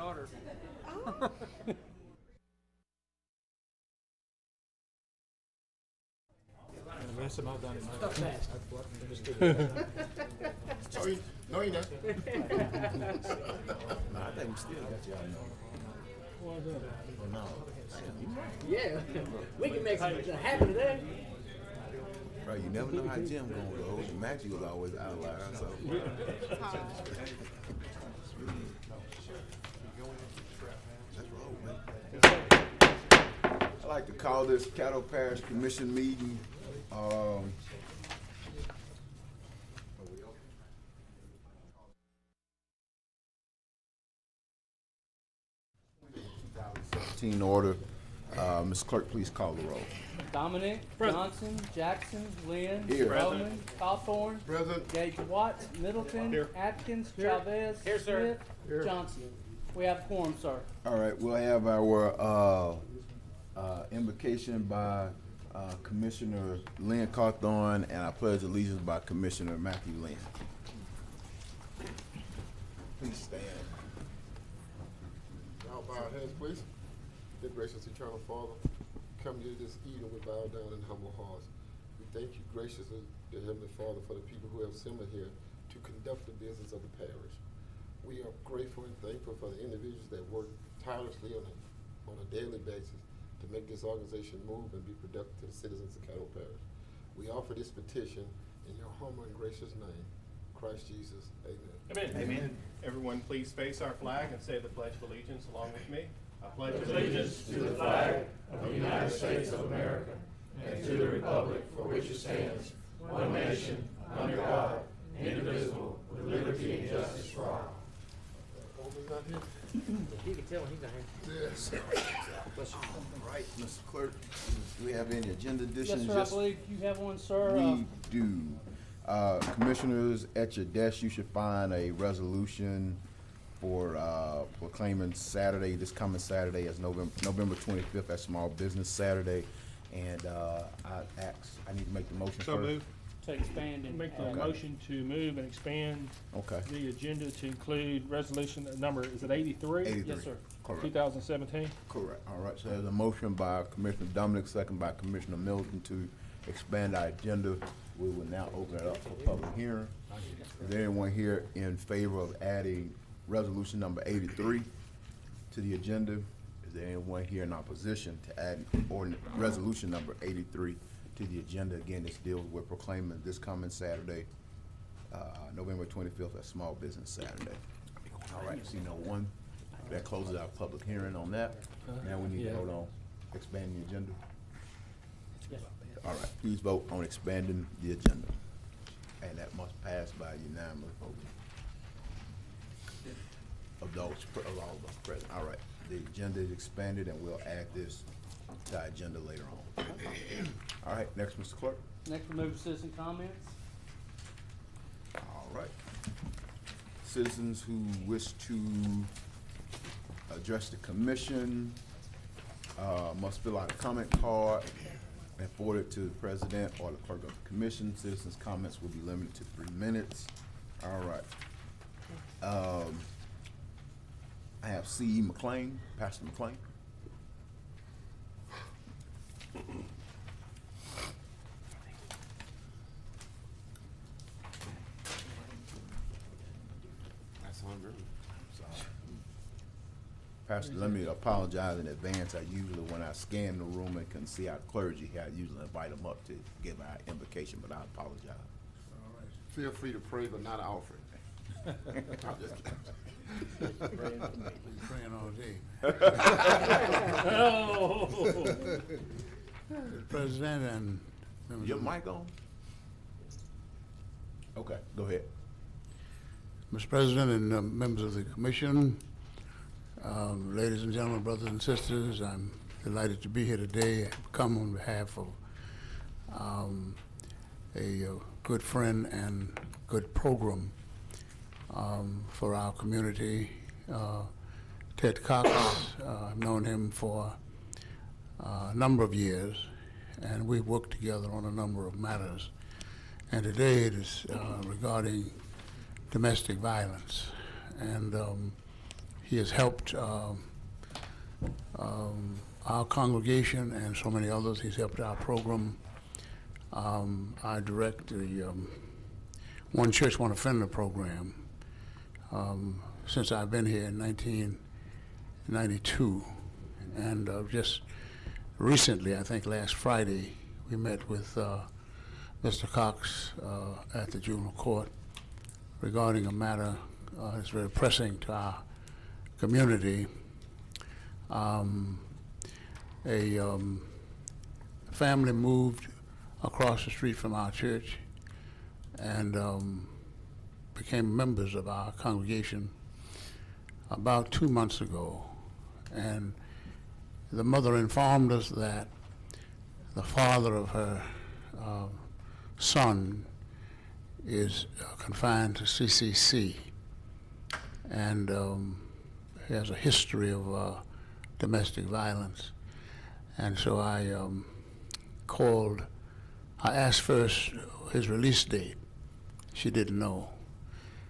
daughter. The rest of them I've done it Stuff fast. No, you not. No, I think we still got y'all know. Why is that? Oh, no. Yeah, we can make something happen today. Bro, you never know how Jim gonna go. Matthew was always out of line, so. Let's roll, man. I'd like to call this Caddo Parish Commission meeting. 2017 order. Ms. Clerk, please call the roll. Dominic, Johnson, Jackson, Lynn, Here. Bowman, Cawthorn, Present. Gage Watts, Middleton, Atkins, Chavez, Here, sir. Smith, Johnson. We have quorum, sir. All right, we'll have our invocation by Commissioner Lynn Cawthorn and our pledge of allegiance by Commissioner Matthew Lynn. Please stand. Y'all bow our heads, please. Dear gracious eternal Father, come to this evening with bow down and humble hearts. We thank you graciously, dear Heavenly Father, for the people who have assembled here to conduct the business of the parish. We are grateful and thankful for the individuals that work tirelessly on a daily basis to make this organization move and be productive to the citizens of Caddo Parish. We offer this petition in your humble and gracious name, Christ Jesus. Amen. Amen. Amen. Everyone please face our flag and say the Pledge of Allegiance along with me. I pledge allegiance to the flag of the United States of America and to the republic for which it stands, one nation, under God, indivisible, with liberty and justice for all. Alderman's not here? You can tell when he's not here. Yes. All right, Mr. Clerk, do we have any agenda Yes, additions? sir, I believe you have one, sir. We do. Commissioners, at your desk, you should find a resolution for proclaiming Saturday, this coming Saturday, as November 25th, as Small Business Saturday. And I need to make the motion So first. move. To expand and Make the add. motion to move and expand Okay. the agenda to include resolution number, is it 83? 83. Yes, sir. Correct. 2017? Correct. All right, so there's a motion by Commissioner Dominic, second by Commissioner Middleton to expand our agenda. We will now open it up for public hearing. Is there anyone here in favor of adding resolution number 83 to the agenda? Is there anyone here in opposition to add resolution number 83 to the agenda? Again, this deals with proclaiming this coming Saturday, November 25th, as Small Business Saturday. All right, see no one. That closes our public hearing on that. Now we need to vote on expanding the agenda. Yes. All right, please vote on expanding the agenda. And that must pass by unanimous vote of all of us present. All right, the agenda is expanded and we'll add this to our agenda later on. All right, next, Mr. Clerk. Next, we move to citizen comments. All right. Citizens who wish to address the commission must fill out a comment card and forward it to the president or the clerk of the commission. Citizens' comments will be limited to 3 minutes. All right. I have C.E. McLean, Pastor McLean. That's unreal. Pastor, let me apologize in advance. I usually, when I scan the room and can see our clergy here, I usually invite them up to give our invocation, but I apologize. All right. Feel free to pray, but not offering. I'm just kidding. Praying all day. Oh! Mr. President and members Your of mic on? Okay, go ahead. Mr. President and members of the commission, ladies and gentlemen, brothers and sisters, I'm delighted to be here today. I've come on behalf of a good friend and good program for our community. Ted Cox, I've known him for a number of years, and we've worked together on a number of matters. And today it is regarding domestic violence. And he has helped our congregation and so many others. He's helped our program. I direct the One Church, One Offender program since I've been here in 1992. And just recently, I think last Friday, we met with Mr. Cox at the juvenile court regarding a matter that's very pressing to our community. A family moved across the street from our church and became members of our congregation about 2 months ago. And the mother informed us that the father of her son is confined to CCC, and he has a history of domestic violence. And so I asked first his release date. She didn't know.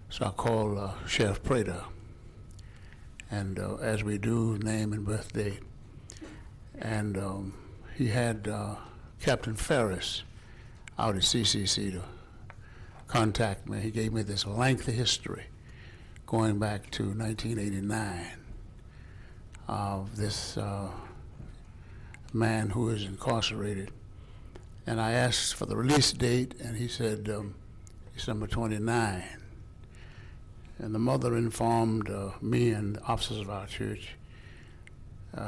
So I called Sheriff Prater, and as we do, name and birth date. And he had Captain Parish out at CCC to contact me. He gave me this lengthy history going back to 1989 of this man who is incarcerated. And I asked for the release date, and he said December 29. And the mother informed me and the officers of our church.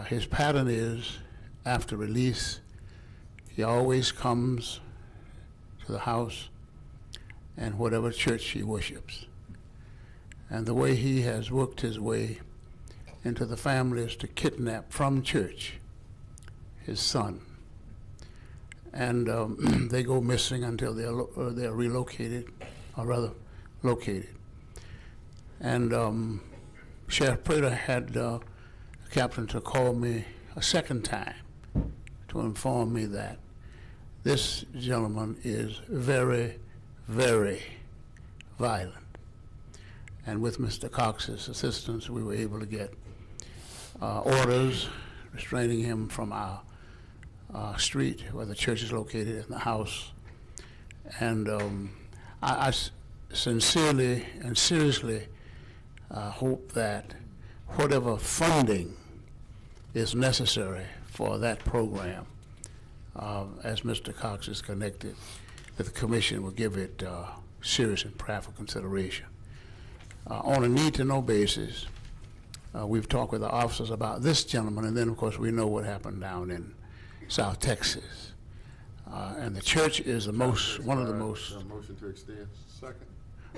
His pattern is, after release, he always comes to the house and whatever church he worships. And the way he has worked his way into the family is to kidnap from church his son. And they go missing until they're relocated, or rather located. And Sheriff Prater had the captain to call me a second time to inform me that this gentleman is very, very violent. And with Mr. Cox's assistance, we were able to get orders restraining him from our street where the church is located in the house. And I sincerely and seriously hope that whatever funding is necessary for that program, as Mr. Cox is connected, that the commission will give it serious and prayerful consideration. On a need-to-know basis, we've talked with the officers about this gentleman, and then, of course, we know what happened down in South Texas. And the church is the most, one of the most... Motion to extend. Second.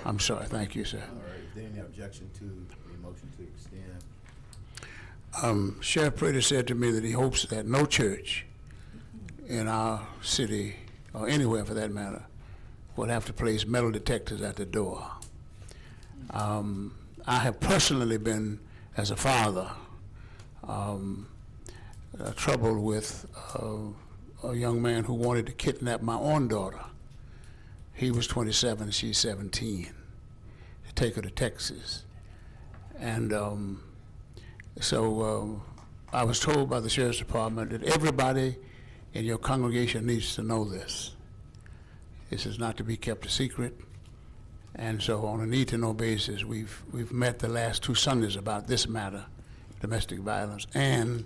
I'm sorry, thank you, sir. All right, is there any objection to the motion to extend? Sheriff Prater said to me that he hopes that no church in our city, or anywhere for that matter, would have to place metal detectors at the door. I have personally been, as a father, troubled with a young man who wanted to kidnap my own daughter. He was 27, she's 17, to take her to Texas. And so I was told by the Sheriff's Department that everybody in your congregation needs to know this. This is not to be kept a secret. And so on a need-to-know basis, we've met the last 2 Sundays about this matter, domestic violence, and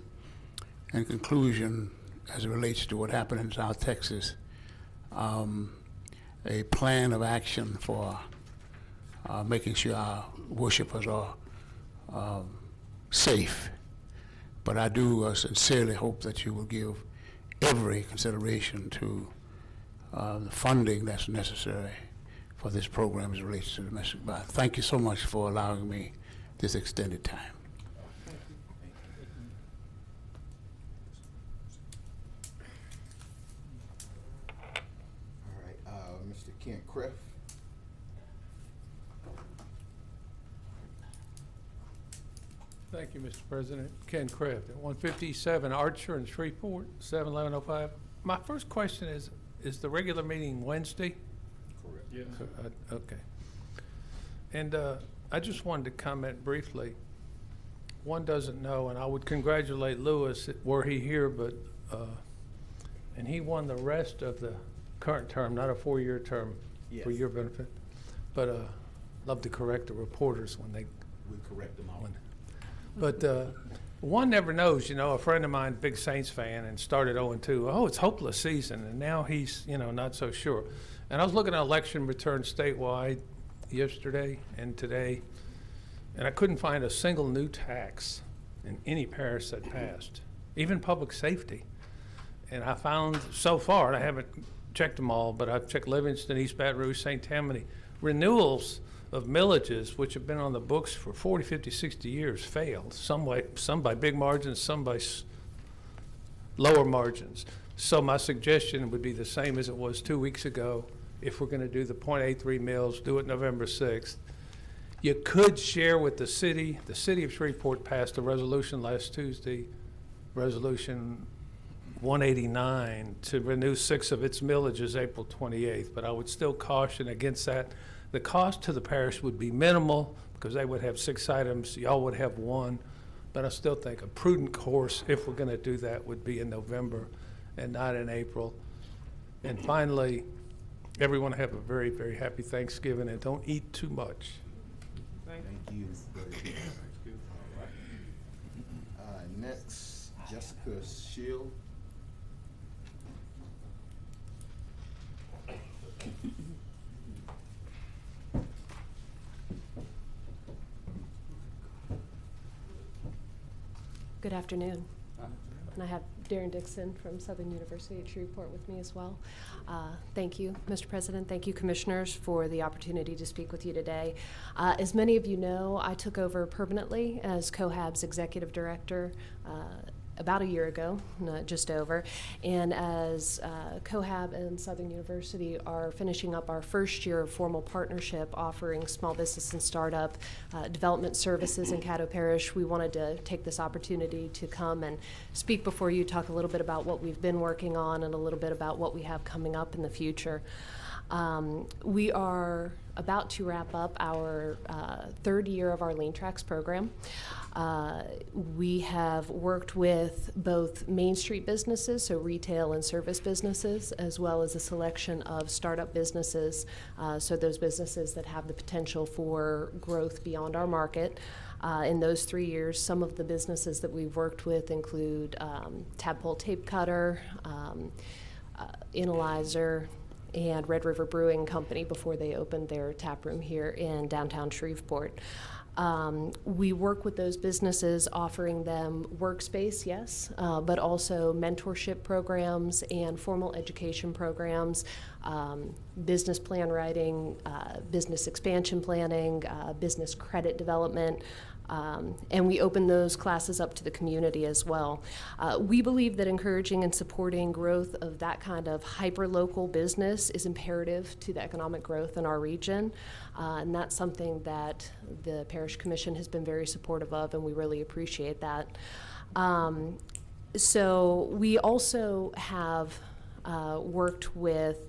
in conclusion, as it relates to what happened in South Texas, a plan of action for making sure our worshipers are safe. But I do sincerely hope that you will give every consideration to the funding that's necessary for this program as it relates to domestic violence. Thank you so much for allowing me this extended time. All right, Mr. Kent Kreff. Thank you, Mr. President. Ken Kraft at 157 Archer in Shreveport, 71105. My first question is the regular meeting Wednesday? Correct. Yes. Okay. And I just wanted to comment briefly. one doesn't know, and I would congratulate Lewis were he here, but, and he won the rest of the current term, not a 4-year term for your benefit. But love to correct the reporters when they. We correct them all. But one never knows, you know. A friend of mine, big Saints fan, and started 0-2. Oh, it's hopeless season, and now he's, you know, not so sure. And I was looking at election returns statewide yesterday and today, and I couldn't find a single new tax in any parish that passed, even public safety. And I found so far, and I haven't checked them all, but I've checked Livingston, East Baton Rouge, St. Tammany, renewals of millages, which have been on the books for 40, 50, 60 years, failed. Some by big margins, some by lower margins. So my suggestion would be the same as it was 2 weeks ago. If we're going to do the .83 mills, do it November 6th. You could share with the city. The city of Shreveport passed a resolution last Tuesday, Resolution 189, to renew 6 of its millages April 28th. But I would still caution against that. The cost to the parish would be minimal because they would have 6 items. Y'all would have 1. But I still think a prudent course, if we're going to do that, would be in November and not in April. And finally, everyone have a very, very happy Thanksgiving, and don't eat too much. Thank you. All right. Next, Jessica Shield. Good afternoon. And I have Darren Dixon from Southern University at Shreveport with me as well. Thank you, Mr. President. Thank you, Commissioners, for the opportunity to speak with you today. As many of you know, I took over permanently as COHAB's Executive Director about a year ago, just over, and as COHAB and Southern University are finishing up our first year of formal partnership offering small business and startup development services in Caddo Parish, we wanted to take this opportunity to come and speak before you, talk a little bit about what we've been working on and a little bit about what we have coming up in the future. We are about to wrap up our 3rd year of our Lean Tracks program. We have worked with both Main Street businesses, so retail and service businesses, as well as a selection of startup businesses, so those businesses that have the potential for growth beyond our market. In those 3 years, some of the businesses that we've worked with include Tadpole Tape Cutter, Analyzer, and Red River Brewing Company before they opened their tap room here in downtown Shreveport. We work with those businesses, offering them workspace, yes, but also mentorship programs and formal education programs, business plan writing, business expansion planning, business credit development, and we open those classes up to the community as well. We believe that encouraging and supporting growth of that kind of hyper-local business is imperative to the economic growth in our region, and that's something that the Parish Commission has been very supportive of, and we really appreciate that. So we also have worked with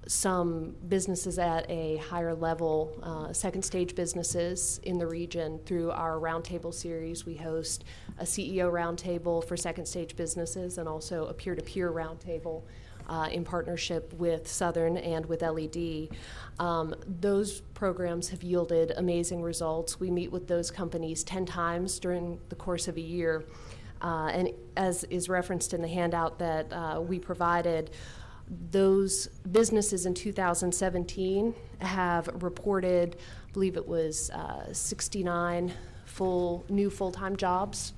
some businesses at a higher level, second stage businesses in the region through our roundtable series. We host a CEO roundtable for second stage businesses and also a peer-to-peer roundtable in partnership with Southern and with LED. Those programs have yielded amazing results. We meet with those companies 10 times during the course of a year. And as is referenced in the handout that we provided, those businesses in 2017 have reported, I believe it was 69 new full-time jobs,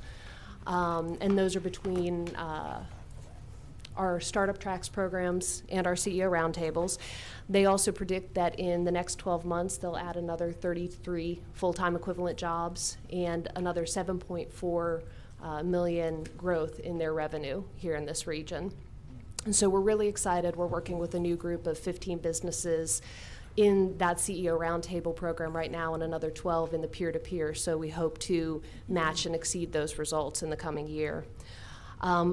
and those are between our Startup Tracks programs and our CEO roundtables. They also predict that in the next 12 months they'll add another 33 full-time equivalent jobs and another 7.4 million growth in their revenue here in this region. And so we're really excited. We're working with a new group of 15 businesses in that CEO roundtable program right now and another 12 in the peer-to-peer. So we hope to match and exceed those results in the coming year.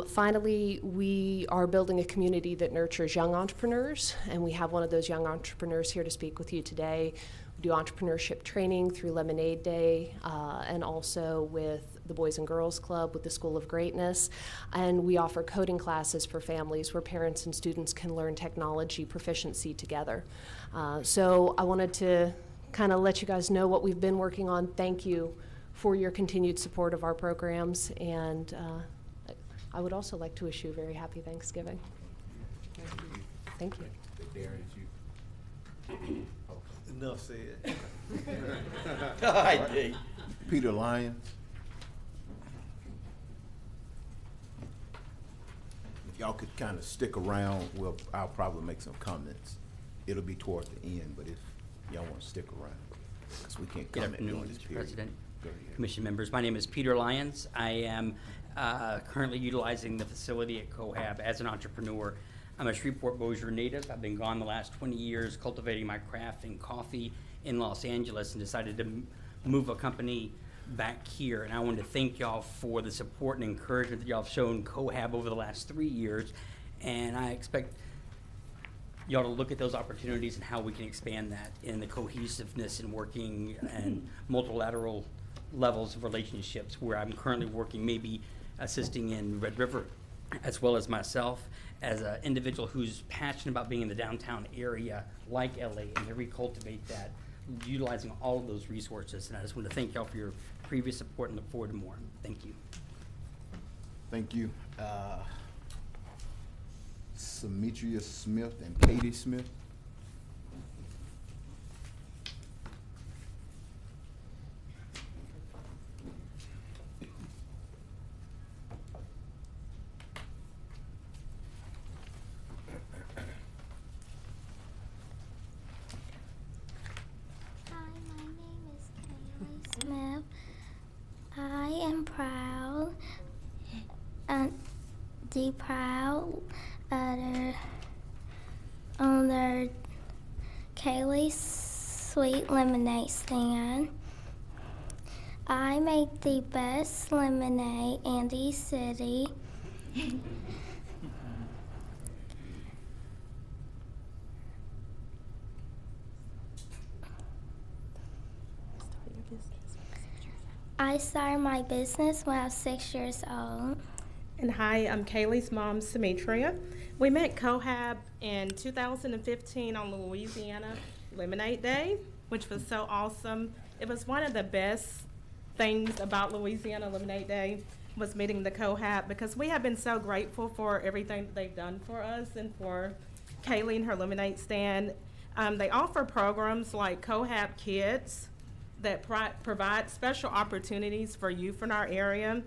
Finally, we are building a community that nurtures young entrepreneurs, and we have one of those young entrepreneurs here to speak with you today. We do entrepreneurship training through Lemonade Day and also with the Boys and Girls Club with the School of Greatness, and we offer coding classes for families where parents and students can learn technology proficiency together. So I wanted to kind of let you guys know what we've been working on. Thank you for your continued support of our programs, and I would also like to wish you a very happy Thanksgiving. Thank you. Enough said. Peter Lyons. If y'all could kind of stick around, I'll probably make some comments. It'll be toward the end, but if y'all want to stick around, because we can't Good comment afternoon, during this Mr. period. President, Go ahead. Commission members. My name is Peter Lyons. I am currently utilizing the facility at Cohab as an entrepreneur. I'm a Shreveport-Bossier native. I've been gone the last 20 years cultivating my craft in coffee in Los Angeles and decided to move a company back here. And I wanted to thank y'all for the support and encouragement that y'all have shown Cohab over the last 3 years. And I expect y'all to look at those opportunities and how we can expand that in the cohesiveness and working and multilateral levels of relationships where I'm currently working, maybe assisting in Red River, as well as myself as an individual who's passionate about being in the downtown area like LA and to recultivate that, utilizing all of those resources. And I just want to thank y'all for your previous support and look forward to more. Thank you. Thank you. Symmetria Smith and Katie Smith. Hi, my name is Kaylee Smith. I am proud, the proud owner Kaylee's Sweet Lemonade Stand. I make the best lemonade in the city. I started my business when I was 6 years old. And hi, I'm Kaylee's mom, Symmetria. We met Cohab in 2015 on Louisiana Lemonade Day, which was so awesome. It was one of the best things about Louisiana Lemonade Day was meeting the Cohab, because we have been so grateful for everything that they've done for us and for Kaylee and her lemonade stand. They offer programs like Cohab Kids that provide special opportunities for youth in our area,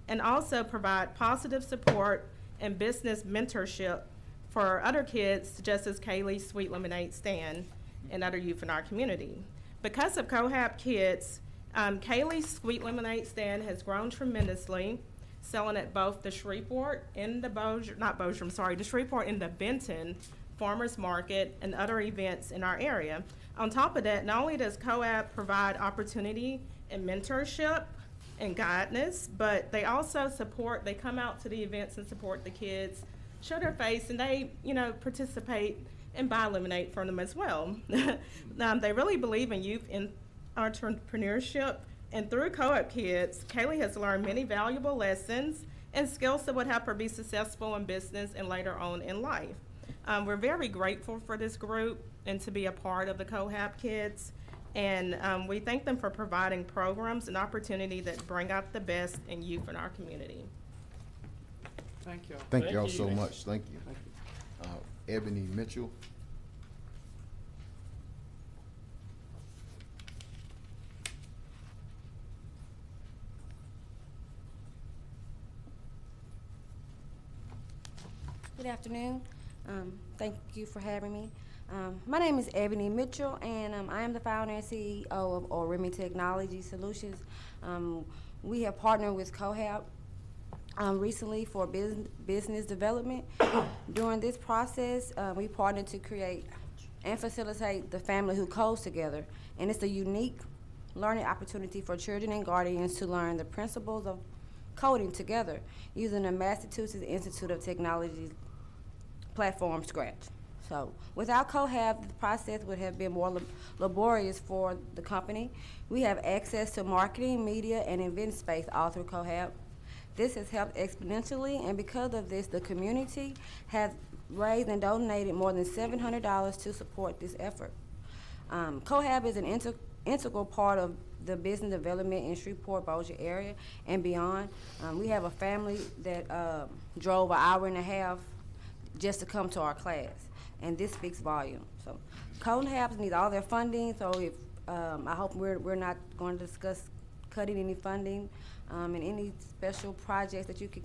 and also provide positive support and business mentorship for other kids, just as Kaylee's Sweet Lemonade Stand and other youth in our community. Because of Cohab Kids, Kaylee's Sweet Lemonade Stand has grown tremendously, selling at both the Shreveport and the Shreveport and the Benton Farmers Market and other events in our area. On top of that, not only does Cohab provide opportunity and mentorship and guidance, but they also they come out to the events and support the kids, show their face, and they, participate and buy lemonade from them as well. They really believe in youth in entrepreneurship, and through Co-op Kids, Kaylee has learned many valuable lessons and skills that would help her be successful in business and later on in life. We're very grateful for this group and to be a part of the Cohab Kids. And we thank them for providing programs and opportunity that bring out the best in youth in our community. Thank you. Thank y'all so much. Thank you. Ebony Mitchell. Good afternoon. Thank you for having me. My name is Ebony Mitchell, and I am the founder and CEO of Oremi Technology Solutions. We have partnered with Cohab recently for business development. During this process, we partnered to create and facilitate the family who codes together, and it's a unique learning opportunity for children and guardians to learn the principles of coding together using the Massachusetts Institute of Technology's platform Scratch. So without COHAB, the process would have been more laborious for the company. We have access to marketing, media, and event space all through COHAB. This has helped exponentially, and because of this, the community has raised and donated more than $700 to support this effort. COHAB is an integral part of the business development in Shreveport-Bossier area and beyond. We have a family that drove an hour and a half just to come to our class, and this speaks volume. So COHAB needs all their funding, so if I hope we're not going to discuss cutting any funding and any special projects that you could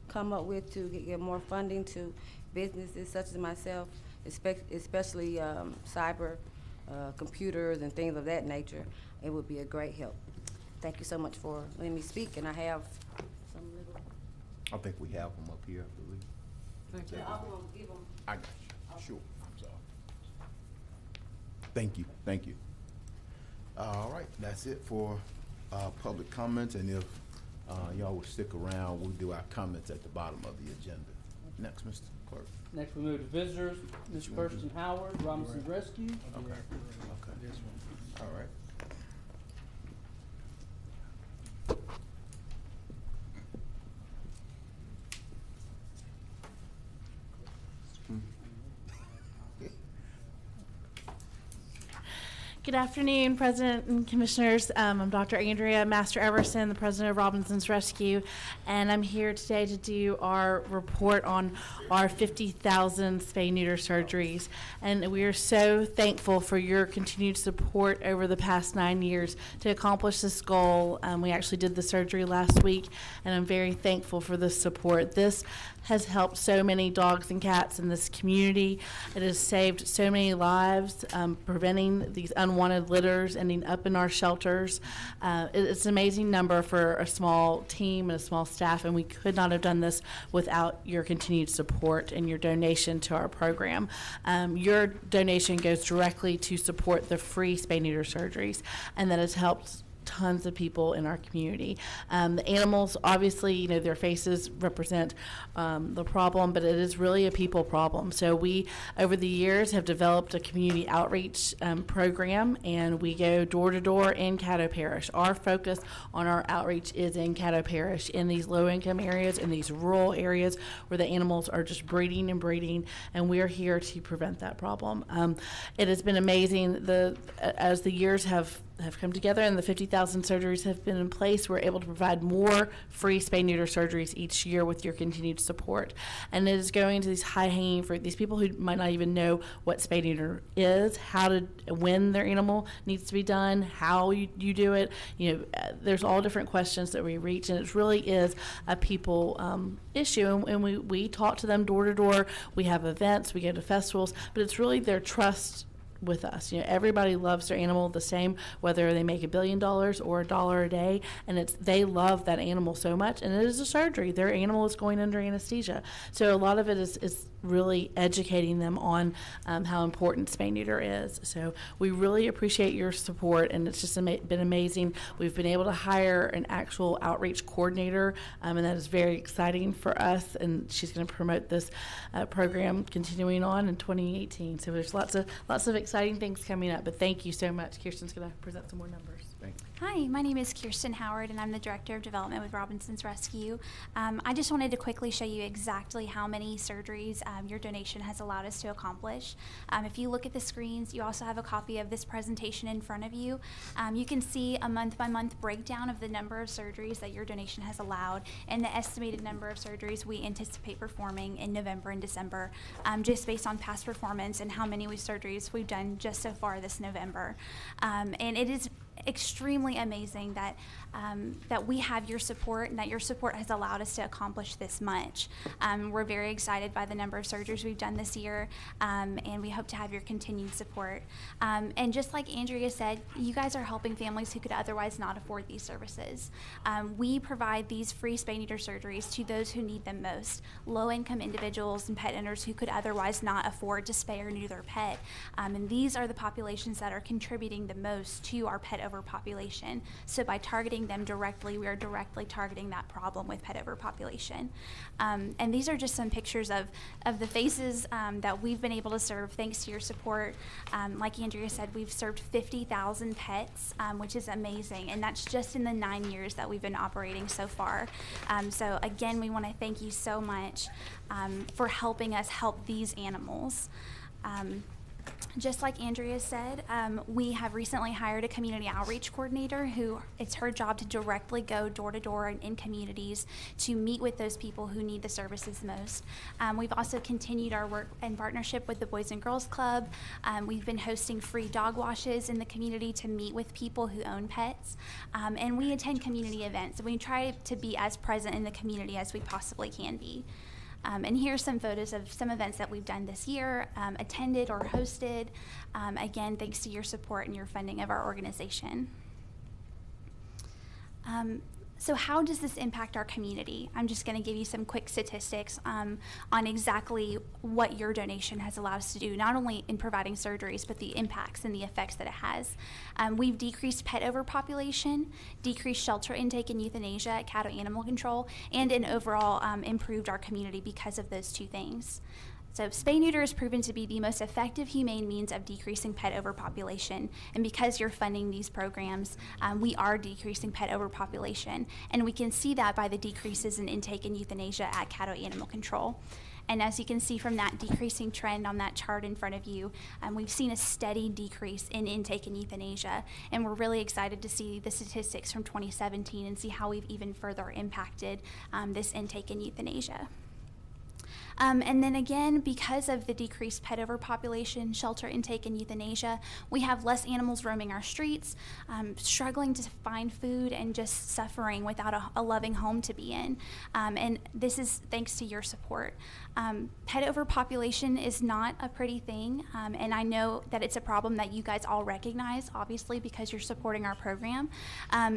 come up with to get more funding to businesses such as myself, especially cyber computers and things of that nature. It would be a great help. Thank you so much for letting me speak, and I have some little. I think we have them up here, I believe. Thank you. I'm gonna give them. I got you. Sure. I'm sorry. Thank you. Thank you. All right, that's it for public comments, and if y'all will stick around, we'll do our comments at the bottom of the agenda. Next, Mr. Clerk. Next, we move to visitors. Ms. Kirsten Howard, Robinson's Rescue. Okay. All right. Good afternoon, President and Commissioners. I'm Dr. Andrea Master Everson, the President of Robinson's Rescue, and I'm here today to do our report on our 50,000 spay-neuter surgeries. And we are so thankful for your continued support over the past 9 years to accomplish this goal. We actually did the surgery last week, and I'm very thankful for the support. This has helped so many dogs and cats in this community. It has saved so many lives, preventing these unwanted litters ending up in our shelters. It's an amazing number for a small team and a small staff, and we could not have done this without your continued support and your donation to our program. Your donation goes directly to support the free spay-neuter surgeries, and that has helped tons of people in our community. The animals, obviously, you know, their faces represent the problem, but it is really a people problem. So we, over the years, have developed a community outreach program, and we go door to door in Caddo Parish. Our focus on our outreach is in Caddo Parish, in these low-income areas, in these rural areas where the animals are just breeding and breeding, and we're here to prevent that problem. It has been amazing as the years have come together and the 50,000 surgeries have been in place. We're able to provide more free spay-neuter surgeries each year with your continued support. And it is going to these high-hanging fruit, these people who might not even know what spay-neuter is, when their animal needs to be done, how you do it. You know, there's all different questions that we reach, and it really is a people issue. And we talk to them door to door. We have events, we go to festivals, but it's really their trust with us. You know, everybody loves their animal the same, whether they make $1 billion or $1 a day, and they love that animal so much, and it is a surgery. Their animal is going under anesthesia. So a lot of it is really educating them on how important spay-neuter is. So we really appreciate your support, and it's just been amazing. We've been able to hire an actual outreach coordinator, and that is very exciting for us, and she's going to promote this program continuing on in 2018. So there's lots of exciting things coming up, but thank you so much. Kirsten's going to present some more numbers. Thank you. Hi, my name is Kirsten Howard, and I'm the Director of Development with Robinson's Rescue. I just wanted to quickly show you exactly how many surgeries your donation has allowed us to accomplish. If you look at the screens, you also have a copy of this presentation in front of you. You can see a month-by-month breakdown of the number of surgeries that your donation has allowed and the estimated number of surgeries we anticipate performing in November and December, just based on past performance and how many surgeries we've done just so far this November. And it is extremely amazing that we have your support and that your support has allowed us to accomplish this much. We're very excited by the number of surgeries we've done this year, and we hope to have your continued support. And just like Andrea said, you guys are helping families who could otherwise not afford these services. We provide these free spay-neuter surgeries to those who need them most, low-income individuals and pet owners who could otherwise not afford to spay or neuter their pet. And these are the populations that are contributing the most to our pet overall overpopulation. So by targeting them directly, we are directly targeting that problem with pet overpopulation. And these are just some pictures of the faces that we've been able to serve thanks to your support. Like Andrea said, we've served 50,000 pets, which is amazing, and that's just in the 9 years that we've been operating so far. So again, we want to thank you so much for helping us help these animals. Just like Andrea said, we have recently hired a community outreach coordinator who it's her job to directly go door to door in communities to meet with those people who need the services most. We've also continued our work in partnership with the Boys and Girls Club. We've been hosting free dog washes in the community to meet with people who own pets. And we attend community events. We try to be as present in the community as we possibly can be. And here's some photos of some events that we've done this year, attended or hosted, again, thanks to your support and your funding of our organization. So how does this impact our community? I'm just going to give you some quick statistics on exactly what your donation has allowed us to do, not only in providing surgeries, but the impacts and the effects that it has. We've decreased pet overpopulation, decreased shelter intake and euthanasia at Caddo Animal Control, and in overall improved our community because of those two things. So spay-neuter is proven to be the most effective humane means of decreasing pet overpopulation. And because you're funding these programs, we are decreasing pet overpopulation. And we can see that by the decreases in intake and euthanasia at Caddo Animal Control. And as you can see from that decreasing trend on that chart in front of you, we've seen a steady decrease in intake and euthanasia. And we're really excited to see the statistics from 2017 and see how we've even further impacted this intake and euthanasia. And then again, because of the decreased pet overpopulation, shelter intake, and euthanasia, we have less animals roaming our streets, struggling to find food and just suffering without a loving home to be in. And this is thanks to your support. Pet overpopulation is not a pretty thing, and I know that it's a problem that you guys all recognize, obviously, because you're supporting our program.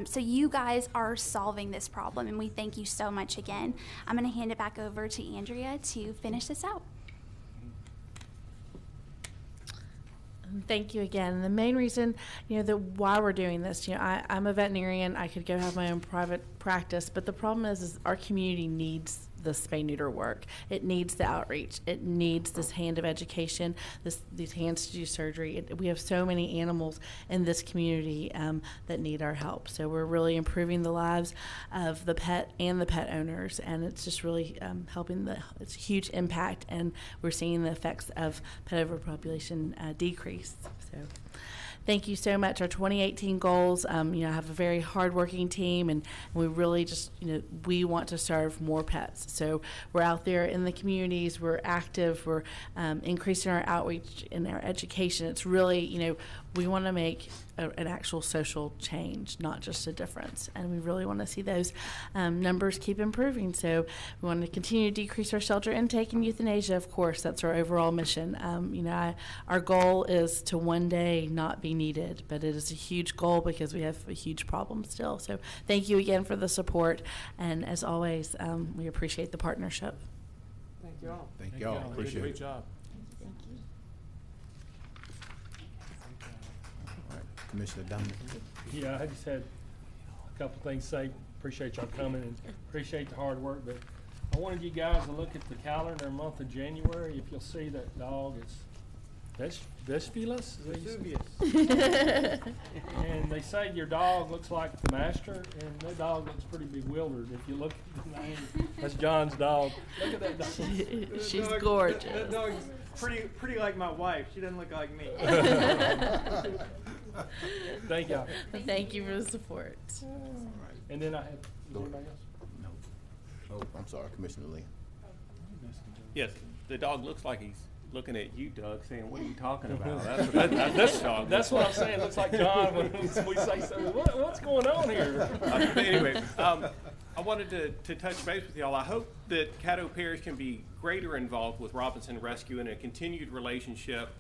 So you guys are solving this problem, and we thank you so much again. I'm going to hand it back over to Andrea to finish this out. Thank you again. The main reason, that why we're doing this, I'm a veterinarian. I could go have my own private practice, but the problem is our community needs the spay-neuter work. It needs the outreach. It needs this hand of education, these hands to do surgery. We have so many animals in this community that need our help. So we're really improving the lives of the pet and the pet owners, and it's just really helping. It's a huge impact, and we're seeing the effects of pet overpopulation decrease. So thank you so much. Our 2018 goals, I have a very hardworking team, and we really just, we want to serve more pets. So we're out there in the communities, we're active, we're increasing our outreach and our education. It's really, we want to make an actual social change, not just a difference. And we really want to see those numbers keep improving. So we want to continue to decrease our shelter intake and euthanasia, of course. That's our overall mission. Our goal is to one day not be needed, but it is a huge goal because we have a huge problem still. So thank you again for the support. And as always, we appreciate the partnership. Thank you all. Thank y'all. Appreciate it. Great job. Commissioner Dominic. Yeah, I just had a couple things to say. Appreciate y'all coming and appreciate the hard work, but I wanted you guys to look at the calendar month of January. If you'll see that dog, it's Vesuvius. And they say your dog looks like the master, and that dog looks pretty bewildered. If you look at the name, that's John's dog. Look at that dog. She's gorgeous. That dog's pretty like my wife. She doesn't look like me. Thank y'all. Thank you for the support. And then I have, anybody else? No. Oh, I'm sorry, Commissioner Lee. Yes, the dog looks like he's looking at you, Doug, saying, "What are you talking about?" That's what I'm saying. It looks like John when we say something. What's going on here? Anyway, I wanted to touch base with y'all. I hope that Caddo Parish can be greater involved with Robinson Rescue in a continued relationship.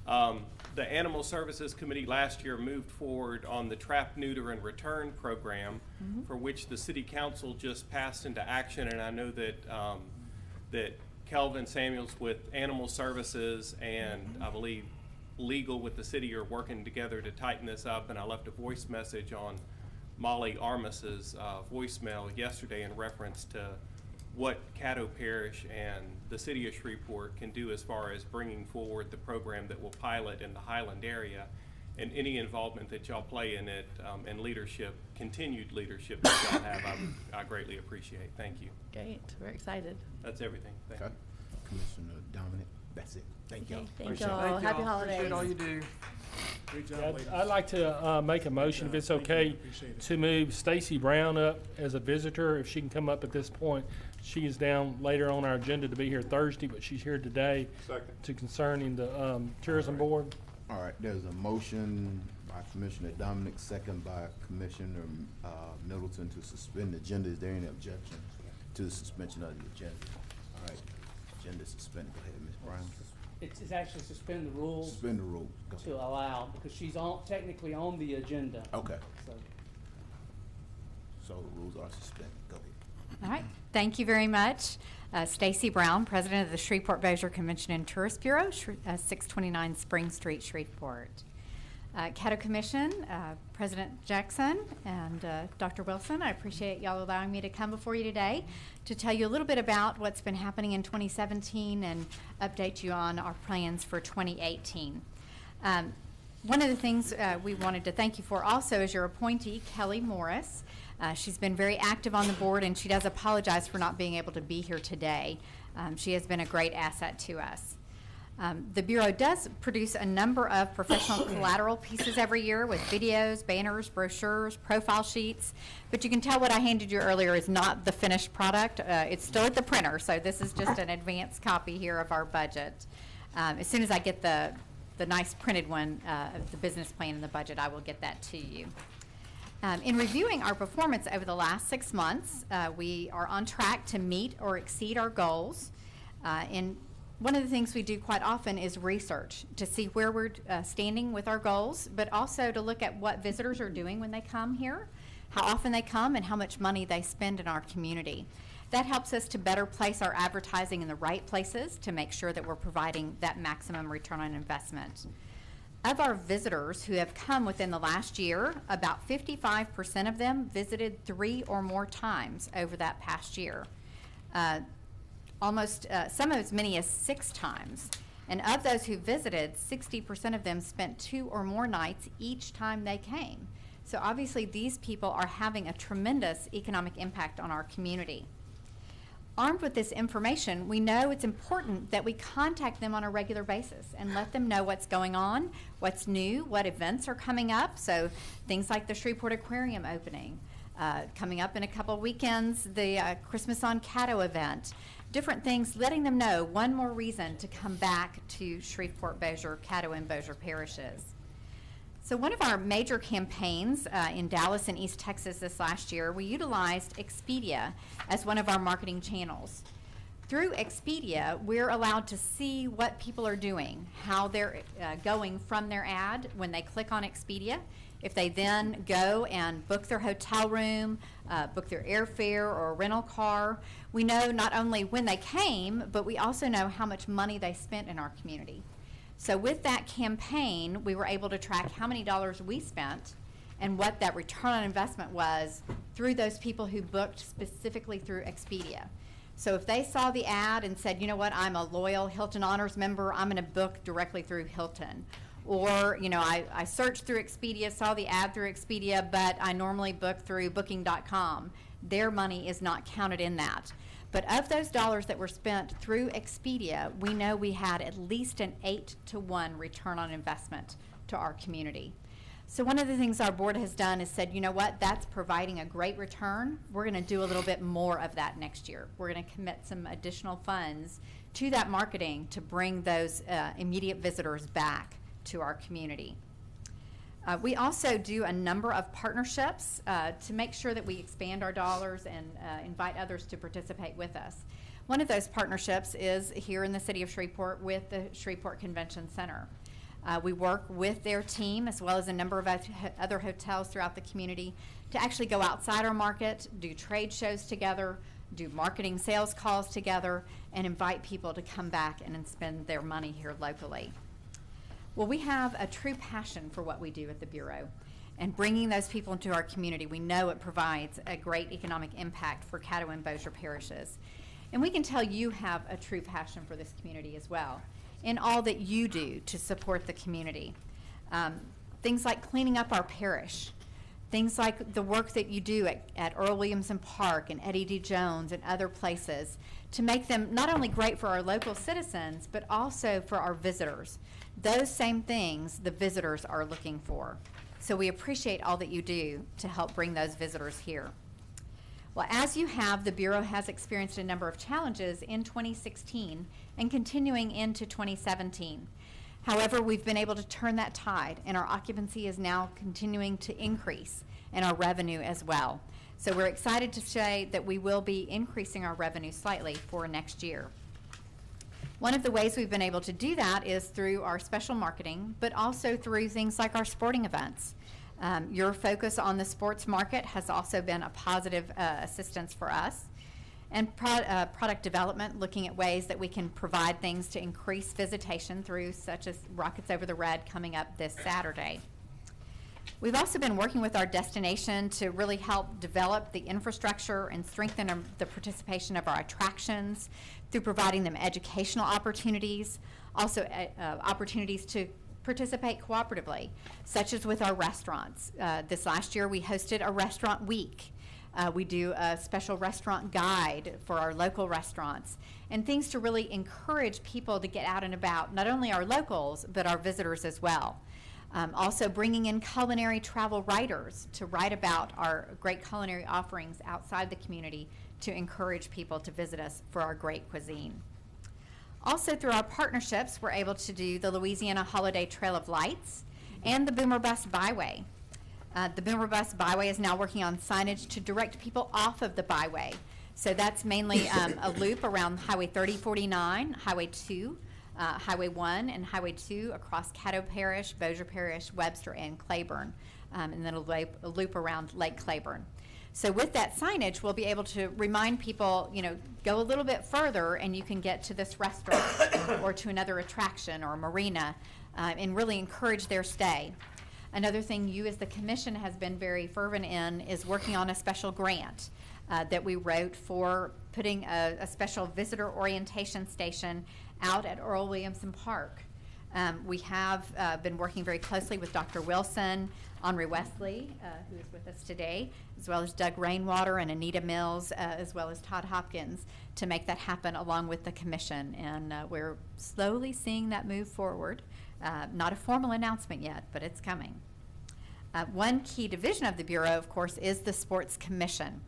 The Animal Services Committee last year moved forward on the Trap, Neuter, and Return program, for which the City Council just passed into action, and I know that that Kelvin Samuels with Animal Services and I believe legal with the city are working together to tighten this up, and I left a voice message on Molly Armis's voicemail yesterday in reference to what Caddo Parish and the city of Shreveport can do as far as bringing forward the program that will pilot in the Highland area, and any involvement that y'all play in it, and leadership, continued leadership that y'all have, I greatly appreciate. Thank you. Great, we're excited. That's everything. Thank you. Commissioner Dominic, that's it. Thank y'all. Thank y'all. Happy holidays. Appreciate all you do. Great job, ladies. I'd like to make a motion, if it's okay, to move Stacy Brown up as a visitor, if she can come up at this point. She is down later on our agenda to be here Thursday, but she's here today to concerning the tourism board. All right, there's a motion by Commissioner Dominic, second by Commissioner Middleton to suspend the agenda. Is there any objection to the suspension of the agenda? All right, agenda suspended. Go ahead, Ms. Brown. It's actually suspend the rules. Suspend the rules. Go To allow, because she's technically on the agenda. Okay. So. So the rules are suspended. Go ahead. All right. Thank you very much. Stacy Brown, President of the Shreveport-Bossier Convention and Tourist Bureau, 629 Spring Street, Shreveport. Caddo Commission, President Jackson and Dr. Wilson, I appreciate y'all allowing me to come before you today to tell you a little bit about what's been happening in 2017 and update you on our plans for 2018. One of the things we wanted to thank you for also is your appointee, Kelly Morris. She's been very active on the board, and she does apologize for not being able to be here today. She has been a great asset to us. The Bureau does produce a number of professional collateral pieces every year with videos, banners, brochures, profile sheets, but you can tell what I handed you earlier is not the finished product. It's still at the printer, so this is just an advanced copy here of our budget. As soon as I get the nice printed one of the business plan and the budget, I will get that to you. In reviewing our performance over the last 6 months, we are on track to meet or exceed our goals. One of the things we do quite often is research to see where we're standing with our goals, but also to look at what visitors are doing when they come here, how often they come, and how much money they spend in our community. That helps us to better place our advertising in the right places to make sure that we're providing that maximum return on investment. Of our visitors who have come within the last year, about 55% of them visited 3 or more times over that past year. Some as many as 6 times. And of those who visited, 60% of them spent 2 or more nights each time they came. So obviously these people are having a tremendous economic impact on our community. Armed with this information, we know it's important that we contact them on a regular basis and let them know what's going on, what's new, what events are coming up. So things like the Shreveport Aquarium opening, coming up in a couple of weekends, the Christmas on Caddo event, different things, letting them know one more reason to come back to Shreveport-Bossier, Caddo and Bossier parishes. So one of our major campaigns in Dallas and East Texas this last year, we utilized Expedia as one of our marketing channels. Through Expedia, we're allowed to see what people are doing, how they're going from their ad when they click on Expedia. If they then go and book their hotel room, book their airfare or a rental car, we know not only when they came, but we also know how much money they spent in our community. So with that campaign, we were able to track how many dollars we spent and what that return on investment was through those people who booked specifically through Expedia. So if they saw the ad and said, you know what, I'm a loyal Hilton Honors member, I'm going to book directly through Hilton. Or, you know, I searched through Expedia, saw the ad through Expedia, but I normally book through booking.com. Their money is not counted in that. But of those dollars that were spent through Expedia, we know we had at least an 8-to-1 return on investment to our community. So one of the things our board has done is said, you know what, that's providing a great return. We're going to do a little bit more of that next year. We're going to commit some additional funds to that marketing to bring those immediate visitors back to our community. We also do a number of partnerships to make sure that we expand our dollars and invite others to participate with us. One of those partnerships is here in the city of Shreveport with the Shreveport Convention Center. We work with their team as well as a number of other hotels throughout the community to actually go outside our market, do trade shows together, do marketing sales calls together, and invite people to come back and spend their money here locally. Well, we have a true passion for what we do at the Bureau, and bringing those people into our community, we know it provides a great economic impact for Caddo and Bossier parishes. And we can tell you have a true passion for this community as well, in all that you do to support the community. Things like cleaning up our parish, things like the work that you do at Earl Williamson Park and Eddie D. Jones and other places to make them not only great for our local citizens, but also for our visitors. Those same things the visitors are looking for. So we appreciate all that you do to help bring those visitors here. Well, as you have, the Bureau has experienced a number of challenges in 2016 and continuing into 2017. However, we've been able to turn that tide, and our occupancy is now continuing to increase, and our revenue as well. So we're excited to say that we will be increasing our revenue slightly for next year. One of the ways we've been able to do that is through our special marketing, but also through things like our sporting events. Your focus on the sports market has also been a positive assistance for us. And product development, looking at ways that we can provide things to increase visitation through, such as Rockets Over the Red coming up this Saturday. We've also been working with our destination to really help develop the infrastructure and strengthen the participation of our attractions through providing them educational opportunities, also opportunities to participate cooperatively, such as with our restaurants. This last year we hosted a restaurant week. We do a special restaurant guide for our local restaurants and things to really encourage people to get out and about, not only our locals, but our visitors as well. Also bringing in culinary travel writers to write about our great culinary offerings outside the community to encourage people to visit us for our great cuisine. Also through our partnerships, we're able to do the Louisiana Holiday Trail of Lights and the Boomer Bus Byway. The Boomer Bus Byway is now working on signage to direct people off of the byway. So that's mainly a loop around Highway 3049, Highway 2, Highway 1, and Highway 2 across Caddo Parish, Bossier Parish, Webster, and Claiborne, and then a loop around Lake Claiborne. So with that signage, we'll be able to remind people, go a little bit further and you can get to this restaurant or to another attraction or a marina and really encourage their stay. Another thing you as the commission has been very fervent in is working on a special grant that we wrote for putting a special visitor orientation station out at Earl Williamson Park. We have been working very closely with Dr. Wilson, Henri Wesley, who is with us today, as well as Doug Rainwater and Anita Mills, as well as Todd Hopkins, to make that happen along with the commission. And we're slowly seeing that move forward. Not a formal announcement yet, but it's coming. One key division of the Bureau, of course, is the Sports Commission.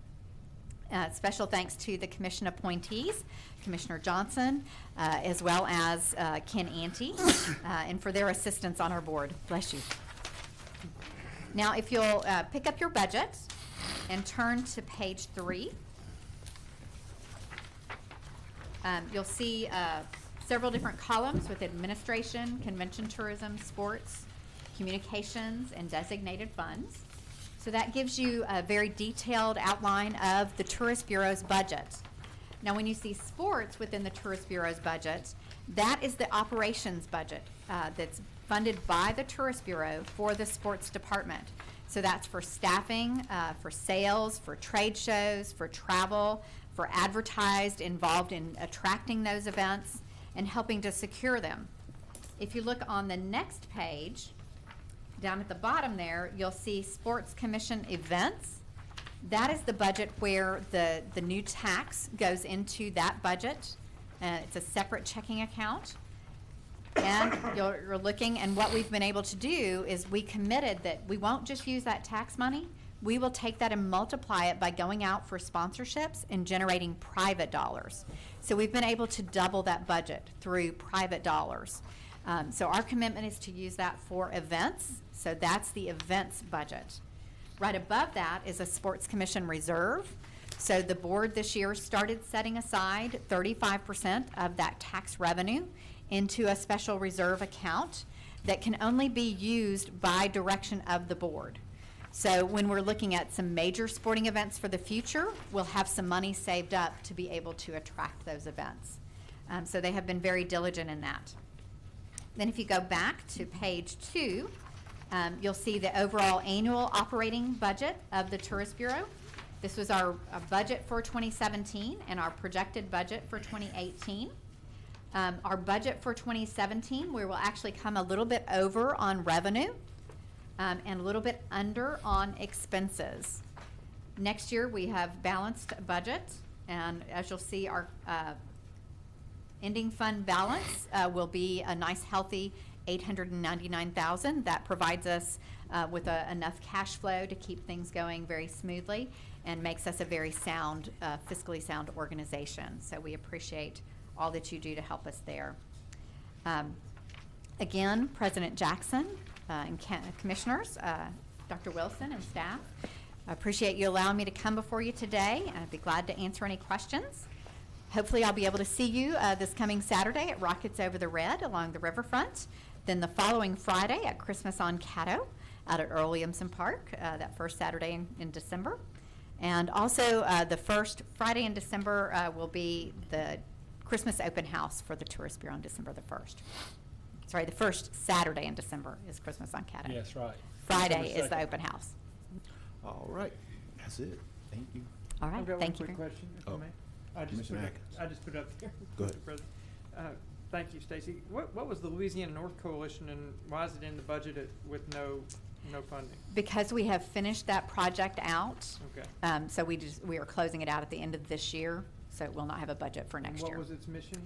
Special thanks to the commission appointees, Commissioner Johnson, as well as Ken Ante, and for their assistance on our board. Bless you. Now, if you'll pick up your budget and turn to page 3, you'll see several different columns with administration, convention tourism, sports, communications, and designated funds. So that gives you a very detailed outline of the Tourist Bureau's budget. Now, when you see sports within the Tourist Bureau's budget, that is the operations budget that's funded by the Tourist Bureau for the sports department. So that's for staffing, for sales, for trade shows, for travel, for advertised, involved in attracting those events and helping to secure them. If you look on the next page, down at the bottom there, you'll see Sports Commission events. That is the budget where the new tax goes into that budget. It's a separate checking account. And you're looking, and what we've been able to do is we committed that we won't just use that tax money. We will take that and multiply it by going out for sponsorships and generating private dollars. So we've been able to double that budget through private dollars. So our commitment is to use that for events. So that's the events budget. Right above that is a Sports Commission reserve. So the board this year started setting aside 35% of that tax revenue into a special reserve account that can only be used by direction of the board. So when we're looking at some major sporting events for the future, we'll have some money saved up to be able to attract those events. So they have been very diligent in that. Then if you go back to page 2, you'll see the overall annual operating budget of the Tourist Bureau. This was our budget for 2017 and our projected budget for 2018. Our budget for 2017, we will actually come a little bit over on revenue and a little bit under on expenses. Next year, we have balanced budget, and as you'll see, our ending fund balance will be a nice, healthy $899,000. That provides us with enough cash flow to keep things going very smoothly and makes us a very sound, fiscally sound organization. So we appreciate all that you do to help us there. Again, President Jackson and commissioners, Dr. Wilson and staff, I appreciate you allowing me to come before you today, and I'd be glad to answer any questions. Hopefully I'll be able to see you this coming Saturday at Rockets Over the Red along the riverfront. Then the following Friday at Christmas on Caddo out at Earl Williamson Park, that first Saturday in December. And also the first Friday in December will be the Christmas open house for the Tourist Bureau on December the 1st. Sorry, the first Saturday in December is Christmas on Caddo. Yes, right. Friday is the open house. All right, that's it. Thank you. All right, I've got thank one you. quick question, if I Oh, may. I Commissioner Atkins. just put up there. Go ahead. Mr. President. Thank you, Stacy. What was the Louisiana North Coalition, and why is it in the budget with no funding? Because we have finished that project out. Okay. So we are closing it out at the end of this year, so it will not have a budget for next year. What was its mission?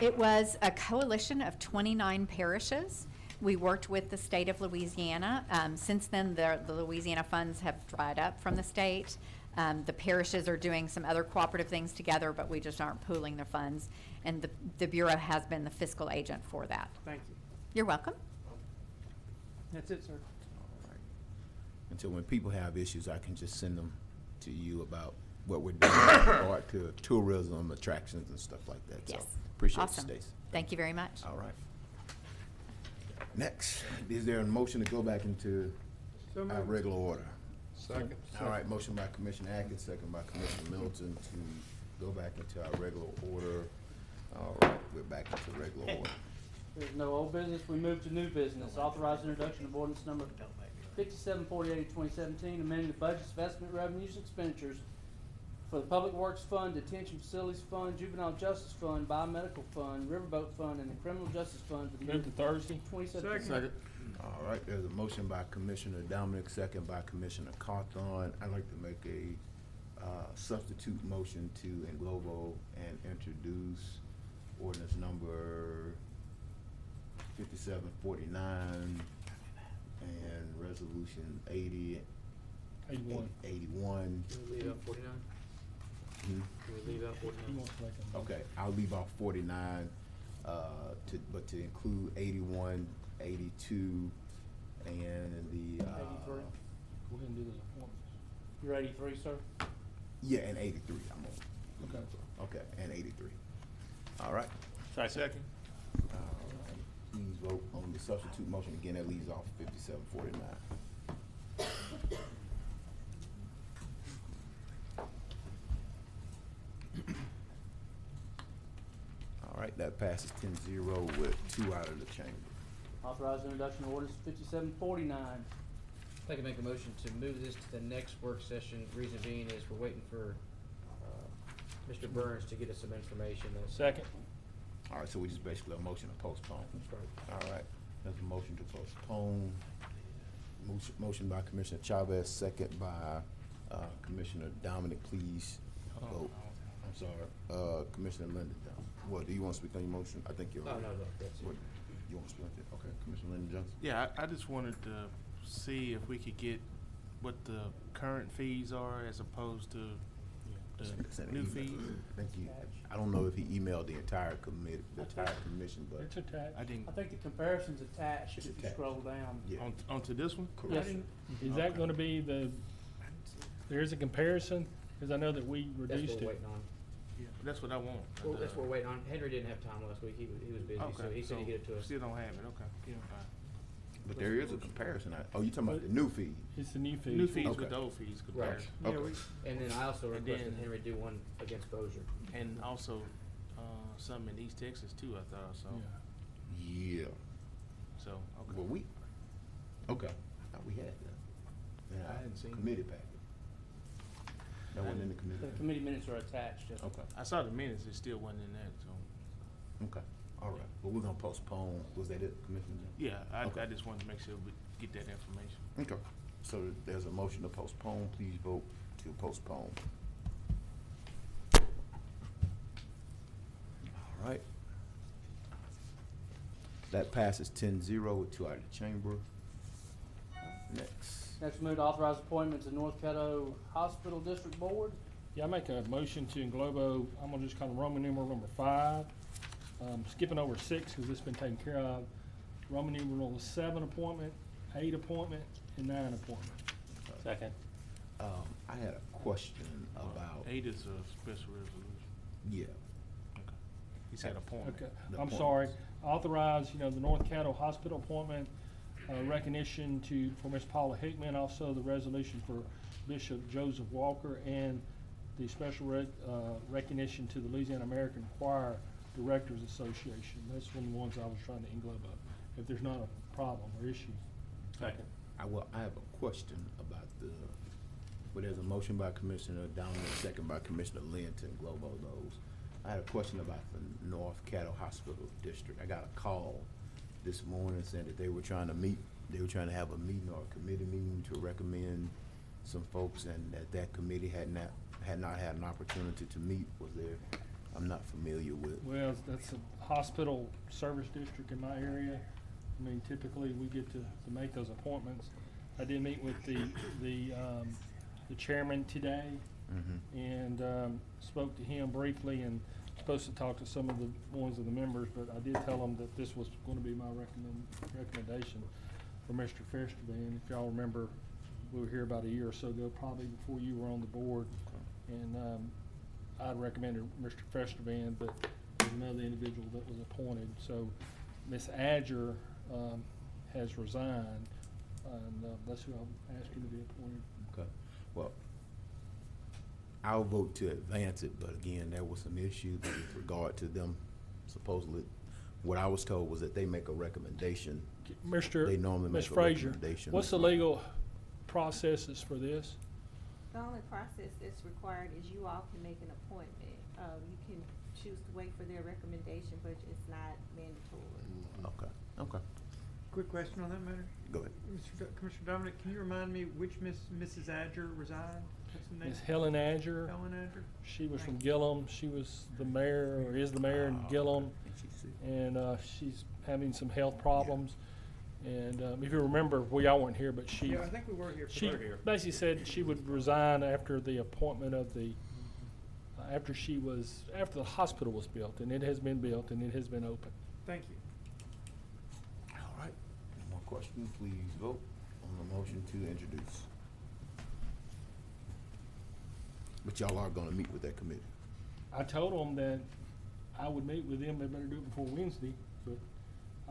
It was a coalition of 29 parishes. We worked with the state of Louisiana. Since then, the Louisiana funds have dried up from the state. The parishes are doing some other cooperative things together, but we just aren't pooling the funds. And the Bureau has been the fiscal agent for that. Thank you. You're welcome. That's it, sir. All right. Until when people have issues, I can just send them to you about what we're doing with regard to tourism, attractions, and stuff like that. Yes. So appreciate Awesome. it, Stacy. Thank you very much. All right. Next, is there a motion to go back into So our moved. regular order? Second. All right, motion by Commissioner Atkins, second by Commissioner Middleton to go back into our regular order. All right, we're back into regular order. There's no old business, we move to new business. Authorized introduction of ordinance number 5748-2017, amending the budgets of estimate revenues and expenditures for the Public Works Fund, Detention Facilities Fund, Juvenile Justice Fund, Biomedical Fund, Riverboat Fund, and the Criminal Justice Fund for the year Move to Thursday. 2017. Second. All right, there's a motion by Commissioner Dominic, second by Commissioner Cawthorn. I'd like to make a substitute motion to in globo and introduce ordinance number 5749 and resolution 81. Can we leave out 49? Hmm? Can we leave out 49? Okay, I'll leave off 49, but to include 81, 82, and the, 83. Go ahead and do those appointments. You're 83, sir? yeah, and 83, I'm on. Okay. Okay, and 83. All right. Second. All right. Please vote on the substitute motion. Again, that leaves off 5749. All right, that passes 10-0 with 2 out of the chamber. Authorized introduction of ordinance 5749. I'd like to make a motion to move this to the next work session. Reason being is we're waiting for Mr. Burns to get us some information. Second. All right, so we just basically a motion to postpone. That's right. All right, that's a motion to postpone. Motion by Commissioner Chavez, second by Commissioner Dominic. Please vote. I'm sorry, Commissioner Linden. What, do you want to speak on your motion? I think you're. Oh, no, that's it. What, you want to speak on it? Okay, Commissioner Linden Johnson. Yeah, I just wanted to see if we could get what the current fees are as opposed to Send an new email. fees. Thank you. I don't know if he emailed the entire committee, the entire commission, but. It's attached. I didn't. I think the comparison's attached if you attached. scroll down. Yeah. Onto this one? Yes, sir. Is that gonna be there's a comparison? Cause I know that we That's reduced what we're it. waiting on. Yeah, that's what I want. Well, that's what we're waiting on. Henry didn't have time last week. He was busy, so he said he'd get it to us. Still don't have it, okay. Yeah. All right. But there is a comparison. Oh, you talking about the new fee? It's the new fee. New fees Okay. with the old fees Right. comparison. Yeah, Okay. and then I also And requested then- Henry do one against Bossier. And also, something in East Texas too, I thought, so. Yeah. So, okay. Well, okay, thought we had that. Yeah, I hadn't seen it. Committee packet. That wasn't in the committee. The committee minutes are attached. Yes. Okay, I saw the minutes, it still wasn't in that, so. okay, all right. Well, we're gonna postpone, was that it, Commissioner? Yeah, I Okay. just wanted to make sure we get that information. Okay, so there's a motion to postpone, please vote to postpone. All right. That passes 10-0 with 2 out of the chamber. Next. Next, move to authorize appointments to North Caddo Hospital District Board. Yeah, I make a motion to englobo, I'm gonna just kind of Roman numeral number 5, skipping over 6 because it's been taken care of. Roman numeral 7 appointment, 8 appointment, and 9 appointment. Second. I had a question about, 8 is a special resolution. yeah, Okay. He said appointment. Okay, The I'm sorry. appointments. Authorize, the North Caddo Hospital appointment, recognition for Miss Paula Hickman, also the resolution for Bishop Joseph Walker, and the special recognition to the Louisiana American Choir Directors Association. That's one of the ones I was trying to englobe up, if there's not a problem or issue. Second. I have a question about there's a motion by Commissioner Dominic, second by Commissioner Lynn to englobe all those. I had a question about the North Caddo Hospital District. I got a call this morning saying that they were trying to have a meeting or a committee meeting to recommend some folks, and that committee had not had an opportunity to meet. I'm not familiar with. Well, that's a hospital service district in my area. I mean, typically we get to make those appointments. I did meet with the chairman today, and spoke to him briefly, and supposed to talk to some of the ones of the members, but I did tell them that this was going to be my recommendation for Mr. Festerman. If y'all remember, we were here about a year or so ago, probably before you were on the board, and I recommended Mr. Festerman, but there's another individual that was appointed. So Ms. Adger has resigned, and that's who I'm asking to be appointed. Okay. Well, I'll vote to advance it, but again, there was some issues with regard to them. Supposedly, what I was told was that they make a recommendation. They normally Ms. make a Frazier, recommendation. what's the legal processes for this? The only process that's required is you all can make an appointment. You can choose to wait for their recommendation, but it's not mandatory. Okay. Quick question on that matter. Go ahead. Commissioner Dominic, can you remind me which Mrs. Adger resigned? What's the name? Ms. Helen Adger. Helen Adger? She was from Gillum. She was the mayor, or is the mayor in Gillum, and she's having some health problems. And if you remember, we all weren't here, but Yeah, I think we were here. she basically said she would resign after the appointment of the, after the hospital was built, and it has been built, and it has been open. Thank you. All right. Any more questions? Please vote on the motion to introduce. But y'all are gonna meet with that committee. I told them that I would meet with them. They better do it before Wednesday, but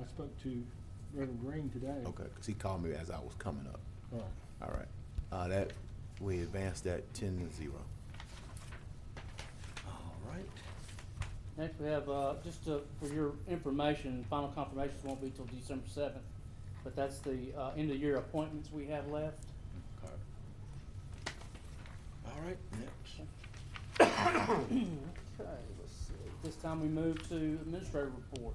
I spoke to Reverend Green today. Okay, because he called me as I was coming up. All right. All right. We advanced that 10-0. All right. Next, we have, for your information, final confirmations won't be till December 7th, but that's the end of year appointments we have left. Okay. All right, next. Okay, let's see. This time we move to administrative report.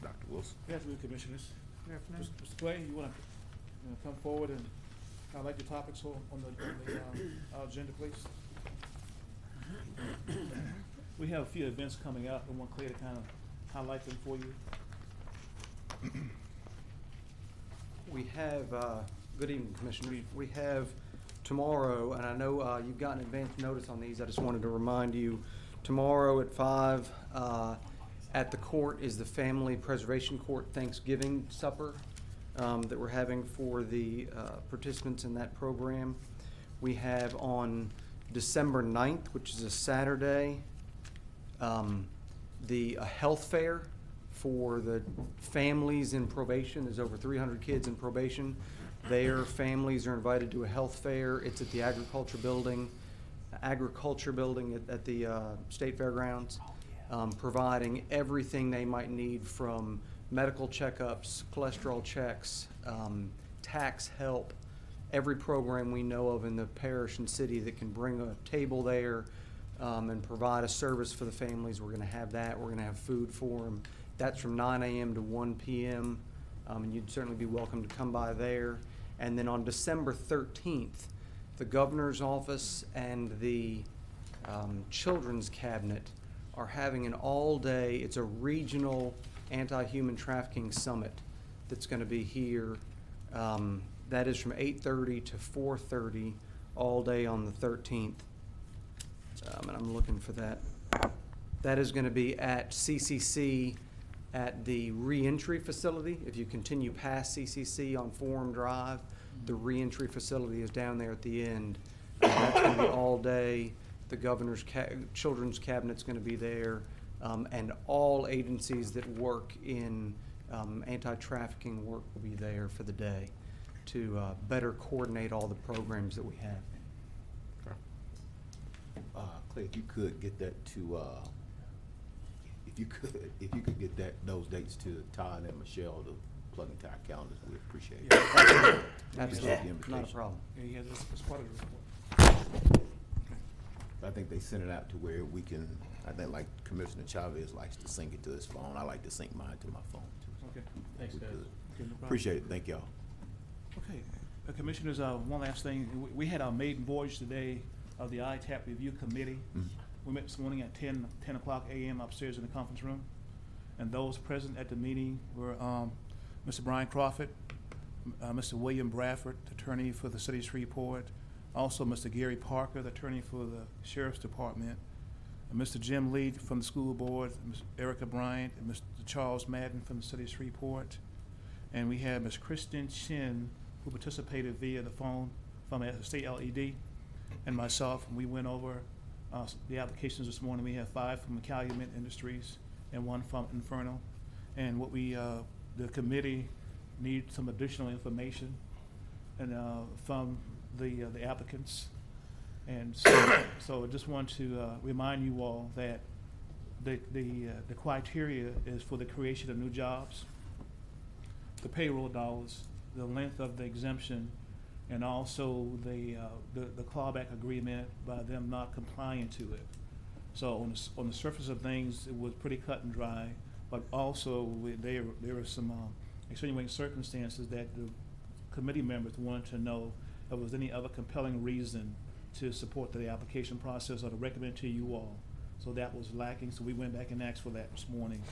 Dr. Wilson. Good afternoon, Commissioners. Good afternoon. Mr. Clay, you want to come forward and highlight the topics on the agenda, please? We have a few events coming up. I want Clay to kind of highlight them for you. We have, good evening, Commissioners. We have tomorrow, and I know you've gotten advance notice on these. I just wanted to remind you, tomorrow at 5, at the court is the Family Preservation Court Thanksgiving Supper that we're having for the participants in that program. We have on December 9th, which is a Saturday, the health fair for the families in probation. There's over 300 kids in probation. Their families are invited to a health fair. It's at the agriculture building at the State Fairgrounds. providing everything they might need from medical checkups, cholesterol checks, tax help, every program we know of in the parish and city that can bring a table there and provide a service for the families. We're going to have that. We're going to have food for them. That's from 9 a.m. to 1 p.m. And you'd certainly be welcome to come by there. And then on December 13th, the governor's office and the children's cabinet are having an all-day, it's a regional anti-human trafficking summit that's going to be here. That is from 8:30 to 4:30 all day on the 13th. And I'm looking for that. That is going to be at CCC at the reentry facility. If you continue past CCC on Forum Drive, the reentry facility is down there at the end. That's going to be all day. The governor's children's cabinet's going to be there, and all agencies that work in anti-trafficking work will be there for the day to better coordinate all the programs that we have. Clay, if you could get that to, if you could get those dates to Todd and Michelle to plug into our calendars, we'd appreciate it. Yeah, Absolutely. not a problem. Yeah, he has this as part of the report. I think they sent it out to where we can, I think like Commissioner Chavez likes to sync it to his phone. I like to sync mine to my phone too. Okay. Thanks, We guys. could. Okay, no problem. Appreciate it. Thank y'all. Okay, Commissioners, one last thing. We had our maiden voyage today of the ITAP Review Committee. We met this morning at 10 o'clock a.m. upstairs in the conference room. And those present at the meeting were Mr. Brian Crawford, Mr. William Bradford, attorney for the City of Shreveport, also Mr. Gary Parker, the attorney for the Sheriff's Department, and Mr. Jim Lee from the school board, Ms. Erica Bryant, and Mr. Charles Madden from the City of Shreveport. And we had Ms. Kristen Chin, who participated via the phone from the state LED, and myself. And we went over the applications this morning. We have 5 from Calumet Industries and 1 from Inferno. And what we, the committee needs some additional information and from the applicants. And so I just want to remind you all that the criteria is for the creation of new jobs, the payroll dollars, the length of the exemption, and also the clawback agreement by them not complying to it. So on the surface of things, it was pretty cut and dry, but also there were some extenuating circumstances that the committee members wanted to know if there was any other compelling reason to support the application process or to recommend to you all. So that was lacking, so we went back and asked for that this morning.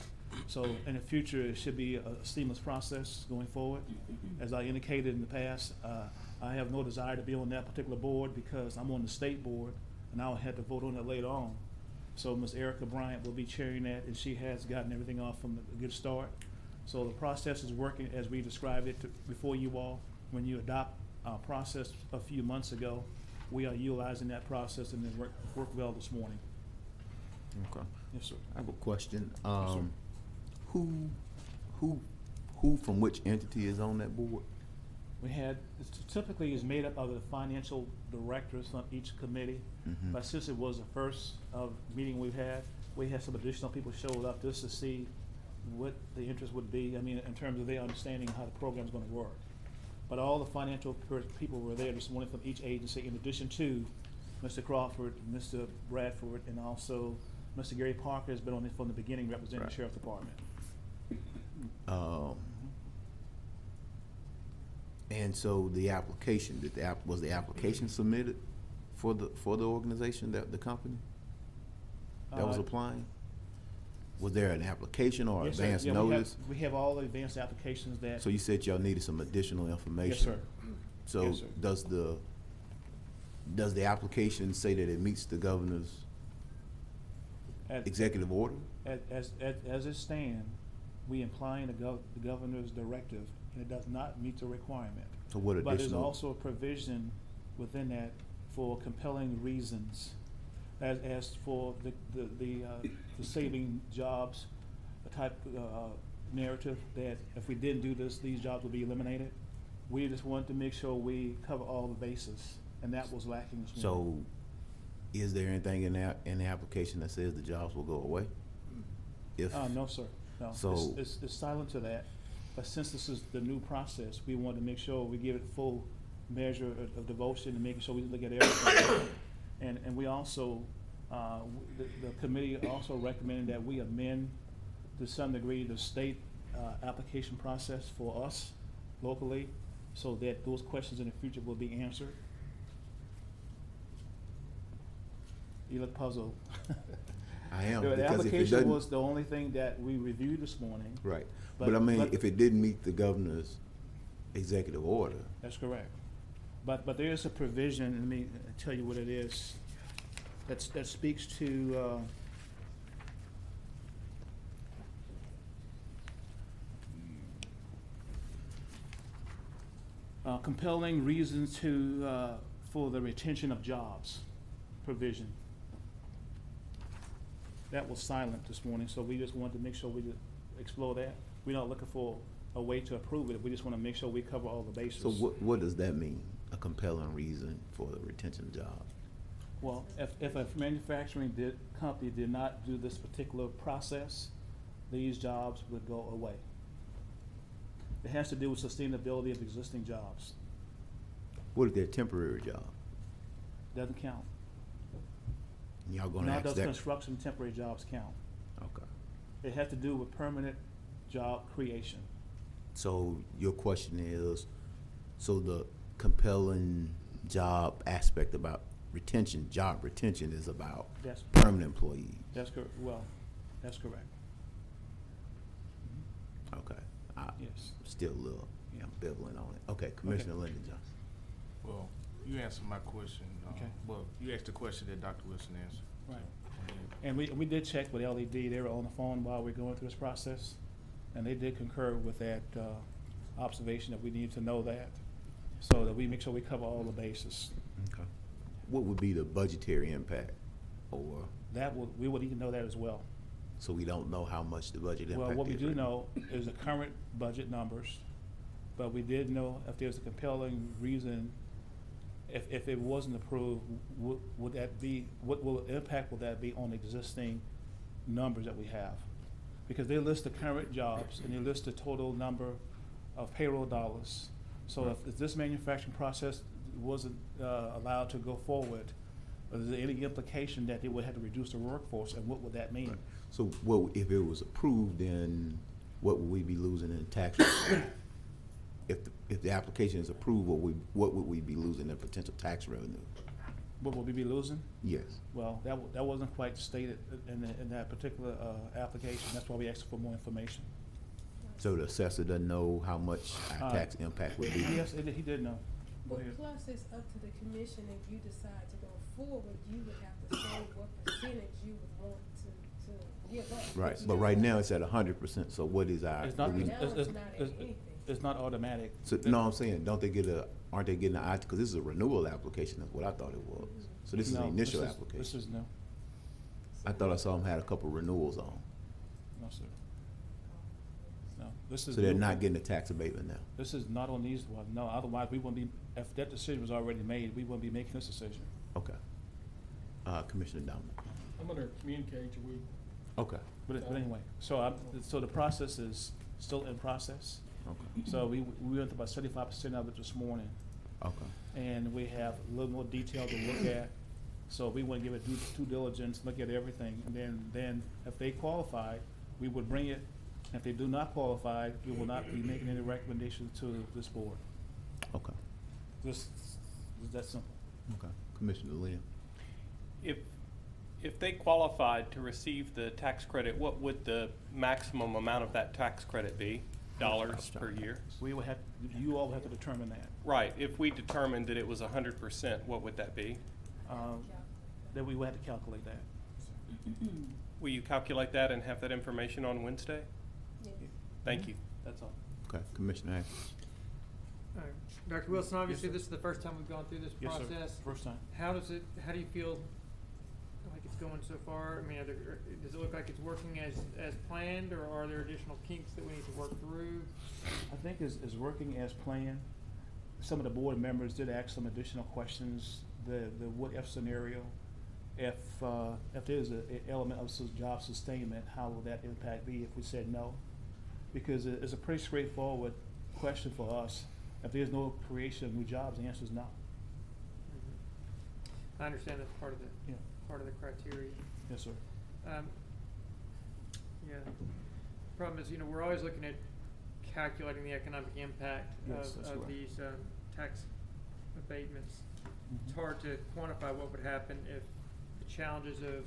So in the future, it should be a seamless process going forward. As I indicated in the past, I have no desire to be on that particular board because I'm on the state board and I'll have to vote on it later on. So Ms. Erica Bryant will be chairing that, and she has gotten everything off from a good start. So the process is working as we described it before you all. When you adopt our process a few months ago, we are utilizing that process, and it worked well this morning. Okay. Yes, sir. I have a question. Yes, sir. Who from which entity is on that board? We had, typically is made up of the financial directors from each committee. But since it was the first meeting we had some additional people showed up just to see what the interest would be. I mean, in terms of their understanding how the program's gonna work. But all the financial people were there this morning from each agency, in addition to Mr. Crawford, Mr. Bradford, and also Mr. Gary Parker has been on it from the beginning representing the Sheriff's Department. And so the application, was the application submitted for the organization, the company that was applying? Was there an application or Yes, sir. advance Yeah, notice? We have all the advanced applications that. So you said y'all needed some additional information? Yes, sir. So Yes, sir. does the application say that it meets the governor's executive order? As it stands, we implying the governor's directive, and it does not meet the requirement. So what But there's additional? also a provision within that for compelling reasons, as for the saving jobs, the type narrative that if we didn't do this, these jobs would be eliminated. We just wanted to make sure we cover all the bases, and that was lacking this morning. So is there anything in the application that says the jobs will go away? if? No, sir, no. So- It's silent to that, but since this is the new process, we want to make sure we give it full measure of devotion and making sure we look at everything. And we also, the committee also recommended that we amend to some degree the state application process for us locally, so that those questions in the future will be answered. You look puzzled. I am, The because if it application doesn't. was the only thing that we reviewed this morning. Right, but I mean, if it didn't meet the governor's executive order. That's correct. But there is a provision, let me tell you what it is, that speaks to, compelling reasons for the retention of jobs provision. That was silent this morning, so we just wanted to make sure we explore that. We're not looking for a way to approve it, we just want to make sure we cover all the bases. So what does that mean, a compelling reason for the retention of jobs? Well, if a manufacturing company did not do this particular process, these jobs would go away. It has to do with sustainability of existing jobs. What if they're temporary jobs? Doesn't count. Y'all gonna Now ask does that? construction temporary jobs count? Okay. It has to do with permanent job creation. So your question is, so the compelling job aspect about retention, job retention is about That's- permanent employees? That's correct. Well, that's correct. Okay. Yes. Still a little ambivalent on it. Okay, Commissioner Lyndon Johnson. Well, you answered my question. Okay. Well, you asked the question that Dr. Wilson answered. Right. And we did check with LED, they were on the phone while we're going through this process, and they did concur with that observation that we need to know that, so that we make sure we cover all the bases. Okay. What would be the budgetary impact, or? We would need to know that as well. So we don't know how much the budget impact is? Well, what we do right now? know is the current budget numbers, but we did know if there's a compelling reason, if it wasn't approved, would that be, what impact will that be on existing numbers that we have? Because they list the current jobs and they list the total number of payroll dollars. So if this manufacturing process wasn't allowed to go forward, is there any implication that they would have to reduce the workforce, and what would that mean? Right. So what, if it was approved, then what would we be losing in tax revenue? If the application is approved, what would we be losing in potential tax revenue? What will we be losing? Yes. Well, that wasn't quite stated in that particular application. That's why we asked for more information. So the assessor doesn't know how much our tax impact would be? Yes, he did know. Well, plus it's up to the commission, if you decide to go forward, you would have to say what percentage you would want to give up. Right, but right now it's at 100%, so what is our? It's not, do we- Now it's not at anything. it's not automatic. So, no, I'm saying, aren't they getting an because this is a renewal application, that's what I thought it was. So this is the No, initial This application. is new. I thought I saw them had a couple renewals on. No, sir. No, this is. So they're new. not getting a tax abatement now? This is not on these ones. No, otherwise we wouldn't be, if that decision was already made, we wouldn't be making this decision. Okay. Commissioner Dominic? I'm gonna communicate till we. Okay. But anyway, so the process is still in process. Okay. So we went to about 75% of it this morning. Okay. And we have a little more detail to look at. So we want to give it due diligence, look at everything, and then if they qualify, we would bring it. If they do not qualify, we will not be making any recommendations to this board. Okay. This is that simple. Okay. Commissioner Lynn? If they qualified to receive the tax credit, what would the maximum amount of that tax credit be? Dollars per year? We would have, you all would have to determine that. Right, if we determined that it was 100%, what would that be? Then we would have to calculate that. Will you calculate that and have that information on Wednesday? Thank you. That's all. Okay. Commissioner Atkins? All right. Dr. Wilson, obviously this is the first time we've gone through this Yes, sir. process. First time. How do you feel like it's going so far? I mean, does it look like it's working as planned, or are there additional kinks that we need to work through? I think it's working as planned. Some of the board members did ask some additional questions, the what if scenario, if there's an element of job sustainment, how will that impact be if we said no? Because it's a pretty straightforward question for us. If there's no creation of new jobs, the answer is no. I understand that's part of the, part of the criteria. Yes, sir. Yeah. Problem is, we're always looking at calculating the economic impact Yes, that's of right. these tax abatements. Mhm. It's hard to quantify what would happen if the challenges of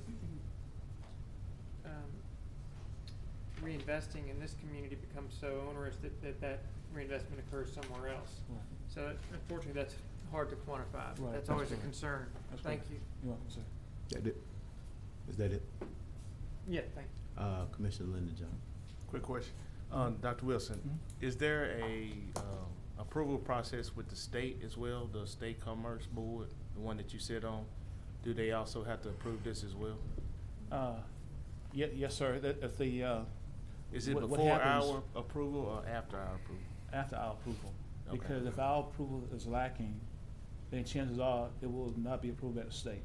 reinvesting in this community becomes so onerous that reinvestment occurs somewhere else. Right. So unfortunately, that's hard to quantify. But Right, that's that's always a correct. concern. That's Thank correct. you. You're welcome, sir. That it? Is that it? Yeah, thank you. Commissioner Linda Jones. Quick question. Dr. Wilson, is there a approval process with the state as well, the State Commerce Board, the one that you sit on? Do they also have to approve this as well? Yes, sir. If the Is it what before happens- our approval or after our approval? After our approval. Okay. Because if our approval is lacking, then chances are it will not be approved at the state.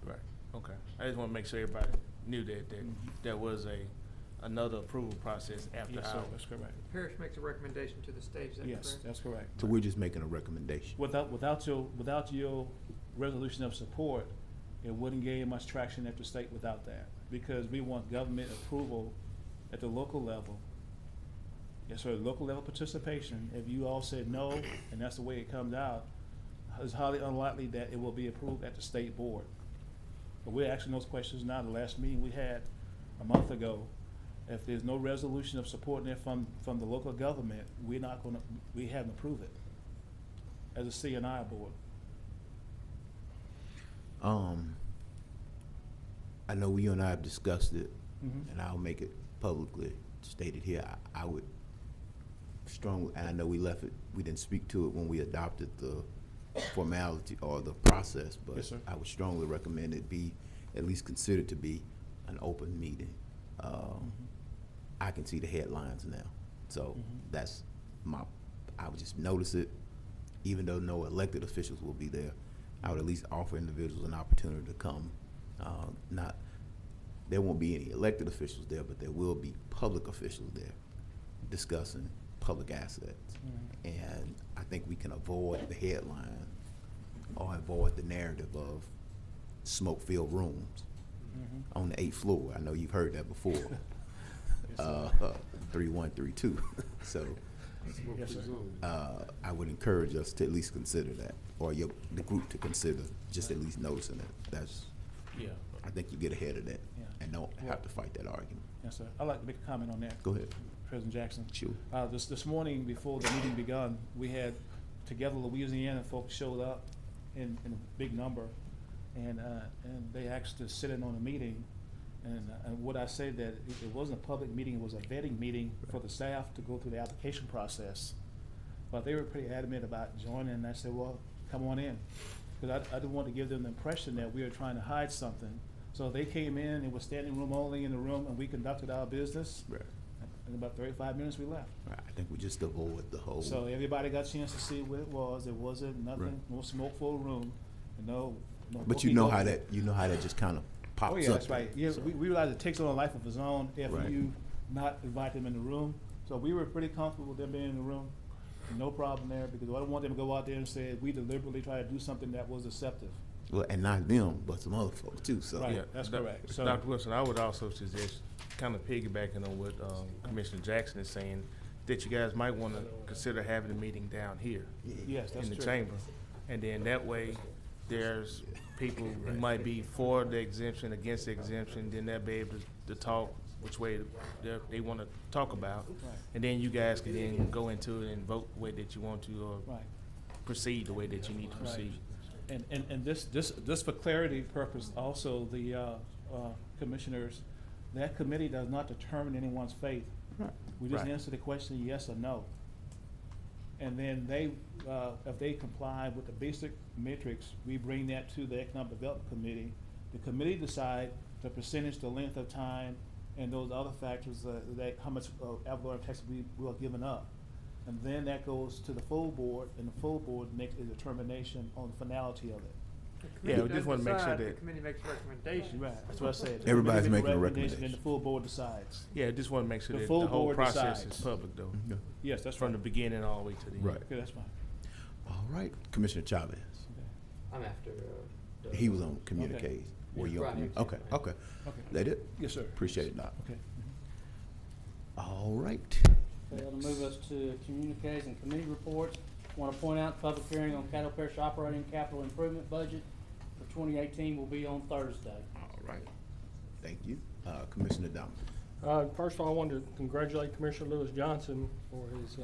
Right, okay. I just want to make sure everybody knew that there was another approval process after Yes, sir, our. that's correct. The parish makes a recommendation to the state, is that correct? Yes, that's correct. So we're just making a recommendation. Without your resolution of support, it wouldn't gain much traction at the state without that, because we want government approval at the local level. Yes, sir, local level participation. If you all said no, and that's the way it comes out, it's highly unlikely that it will be approved at the state board. But we're asking those questions now. The last meeting we had a month ago, if there's no resolution of support there from the local government, we haven't approved it as a CNI board. I know you and I have discussed it, Mhm. and I'll make it publicly stated here. I would strongly, and I know we didn't speak to it when we adopted the formality or the process, but Yes, sir. I would strongly recommend it be at least considered to be an open meeting. I can see the headlines now, so that's I would just notice it, even though no elected officials will be there. I would at least offer individuals an opportunity to come. There won't be any elected officials there, but there will be public officials there discussing public assets. And I think we can avoid the headline or avoid the narrative of smoke-filled rooms on the 8th floor. I know you've heard that before. 3132. So Yes, sir. I would encourage us to at least consider that, or the group to consider just at least noticing it. That's, Yeah. I think you get ahead of that Yeah. and don't have to fight that argument. Yes, sir. I'd like to make a comment on that. Go ahead. President Jackson. Sure. This morning, before the meeting begun, we had Together Louisiana folks showed up in a big number, and they asked to sit in on a meeting. And what I said that it wasn't a public meeting, it was a vetting meeting for the staff to go through the application process. But they were pretty adamant about joining, and I said, well, come on in. Because I didn't want to give them the impression that we were trying to hide something. So they came in, it was standing room only in the room, and we conducted our business. Right. In about 35 minutes, we left. Right. I think we just avoid the whole. So everybody got a chance to see what it was. There wasn't nothing, Right. no smoke-filled room, and no. But you know how that just kind of pops Oh, up. yeah, that's right. Yeah, So- we realize it takes on a life of its own if Right. you not invite them in the room. So we were pretty comfortable with them being in the room. No problem there, because I don't want them to go out there and say, we deliberately try to do something that was deceptive. Well, and not them, but some other folks too. So Right. Yeah, that's Doc- correct. So- Dr. Wilson, I would also suggest, kind of piggybacking on what Commissioner Jackson is saying, that you guys might want to consider having a meeting down here. Yes, that's in the true. chamber. And then that way, there's people who might be for the exemption, against the exemption, then they'll be able to talk which way they want to talk about. Right. And then you guys can then go into it and vote the way that you want to, or Right. proceed the way that you need to Right. proceed. And this for clarity purpose, also, the commissioners, that committee does not determine anyone's fate. We just Right. answer the question yes or no. And then they, if they comply with the basic metrics, we bring that to the Economic Development Committee. The committee decide the percentage, the length of time, and those other factors, that how much ad valorem tax we are giving up. And then that goes to the full board, and the full board makes a determination on the finality of it. Yeah, we just wanna make sure The that, committee makes recommendations. Right, that's what I said. Everybody's Make making a And recommendation. the full board decides. yeah, just wanna make sure The that full the whole board process decides. is public though. Yeah. Yes, that's From the right. beginning all the way to the end. Right. Okay, that's fine. All right, Commissioner Chavez. I'm after, Doug. He was on communiques. Were you on? Right. Okay, okay. Okay. That it? Yes, sir. Appreciate it, Doc. Okay. All right. That'll move us to communiques and committee reports. Want to point out, public hearing on Caddo Parish operating capital improvement budget for 2018 will be on Thursday. All right. Thank you. Commissioner Dominic. First of all, I wanted to congratulate Commissioner Lewis Johnson for his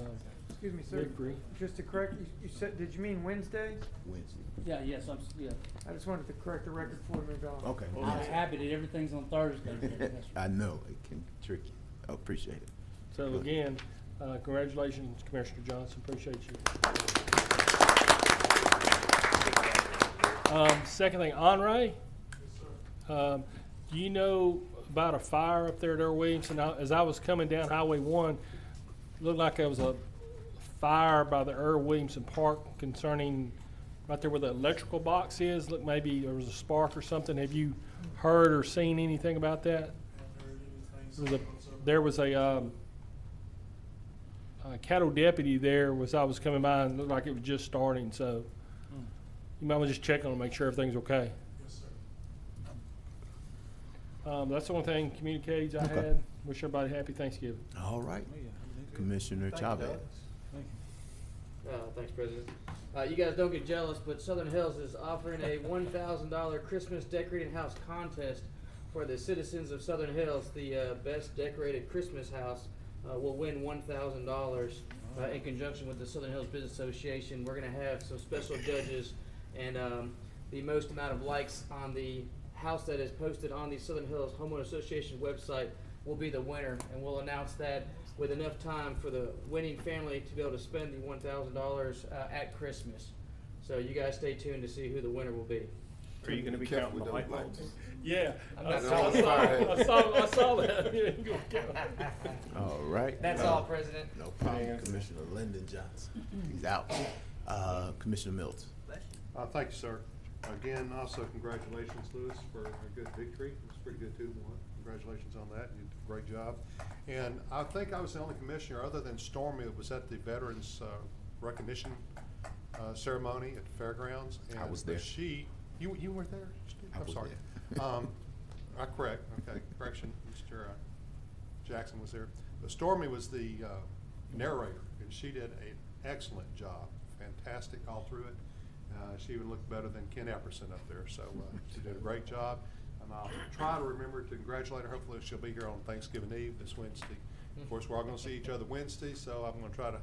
Excuse me, sir. victory. Just to correct, you said, did you mean Wednesday? Wednesday. Yeah, yes, yeah. I just wanted to correct the record before we move on. Okay. I'm happy that everything's on Thursday. Yes, sir. I know, it can be tricky. I appreciate it. So again, congratulations, Commissioner Johnson, appreciate you. Second thing, Honore? Do you know about a fire up there at Earl Williamson? As I was coming down Highway 1, looked like there was a fire by the Earl Williamson Park concerning right there where the electrical box is. Look, maybe there was a spark or something. Have you heard or seen anything about that? There was a Caddo deputy there as I was coming by, and it looked like it was just starting, so you might want to just check on it, make sure everything's okay. Yes, sir. That's the only thing, communiques I Okay. had. Wish everybody happy Thanksgiving. All right. Commissioner Chavez. Thanks, President. You guys don't get jealous, but Southern Hills is offering a $1,000 Christmas decorated house contest for the citizens of Southern Hills. The best decorated Christmas house will win $1,000 in conjunction with the Southern Hills Business Association. We're going to have some special judges, and the most amount of likes on the house that is posted on the Southern Hills Homeowner Association website will be the winner, and we'll announce that with enough time for the winning family to be able to spend the $1,000 at Christmas. So you guys stay tuned to see who the winner will be. Are you gonna be Careful counting the with light those bulbs? Yeah, I saw that. Yeah, go count. All right. That's all, President. No problem. Commissioner Lyndon Johnson. He's out. Commissioner Mills. Thank you, sir. Again, also congratulations, Lewis, for a good victory. It was pretty good, 2-1. Congratulations on that. You did a great job. And I think I was the only commissioner, other than Stormy, that was at the Veterans Recognition ceremony at the fairgrounds. And I was there. You were there, Steve? I I'm was sorry. Correct. Okay, correction. Mr. Jackson was there. But Stormy was the narrator, and she did an excellent job. Fantastic all through it. She even looked better than Ken Epperson up there, so she did a great job. And I'll try to remember to congratulate her. Hopefully she'll be here on Thanksgiving Eve this Wednesday. Of course, we're all going to see each other Wednesday, so I'm going to try to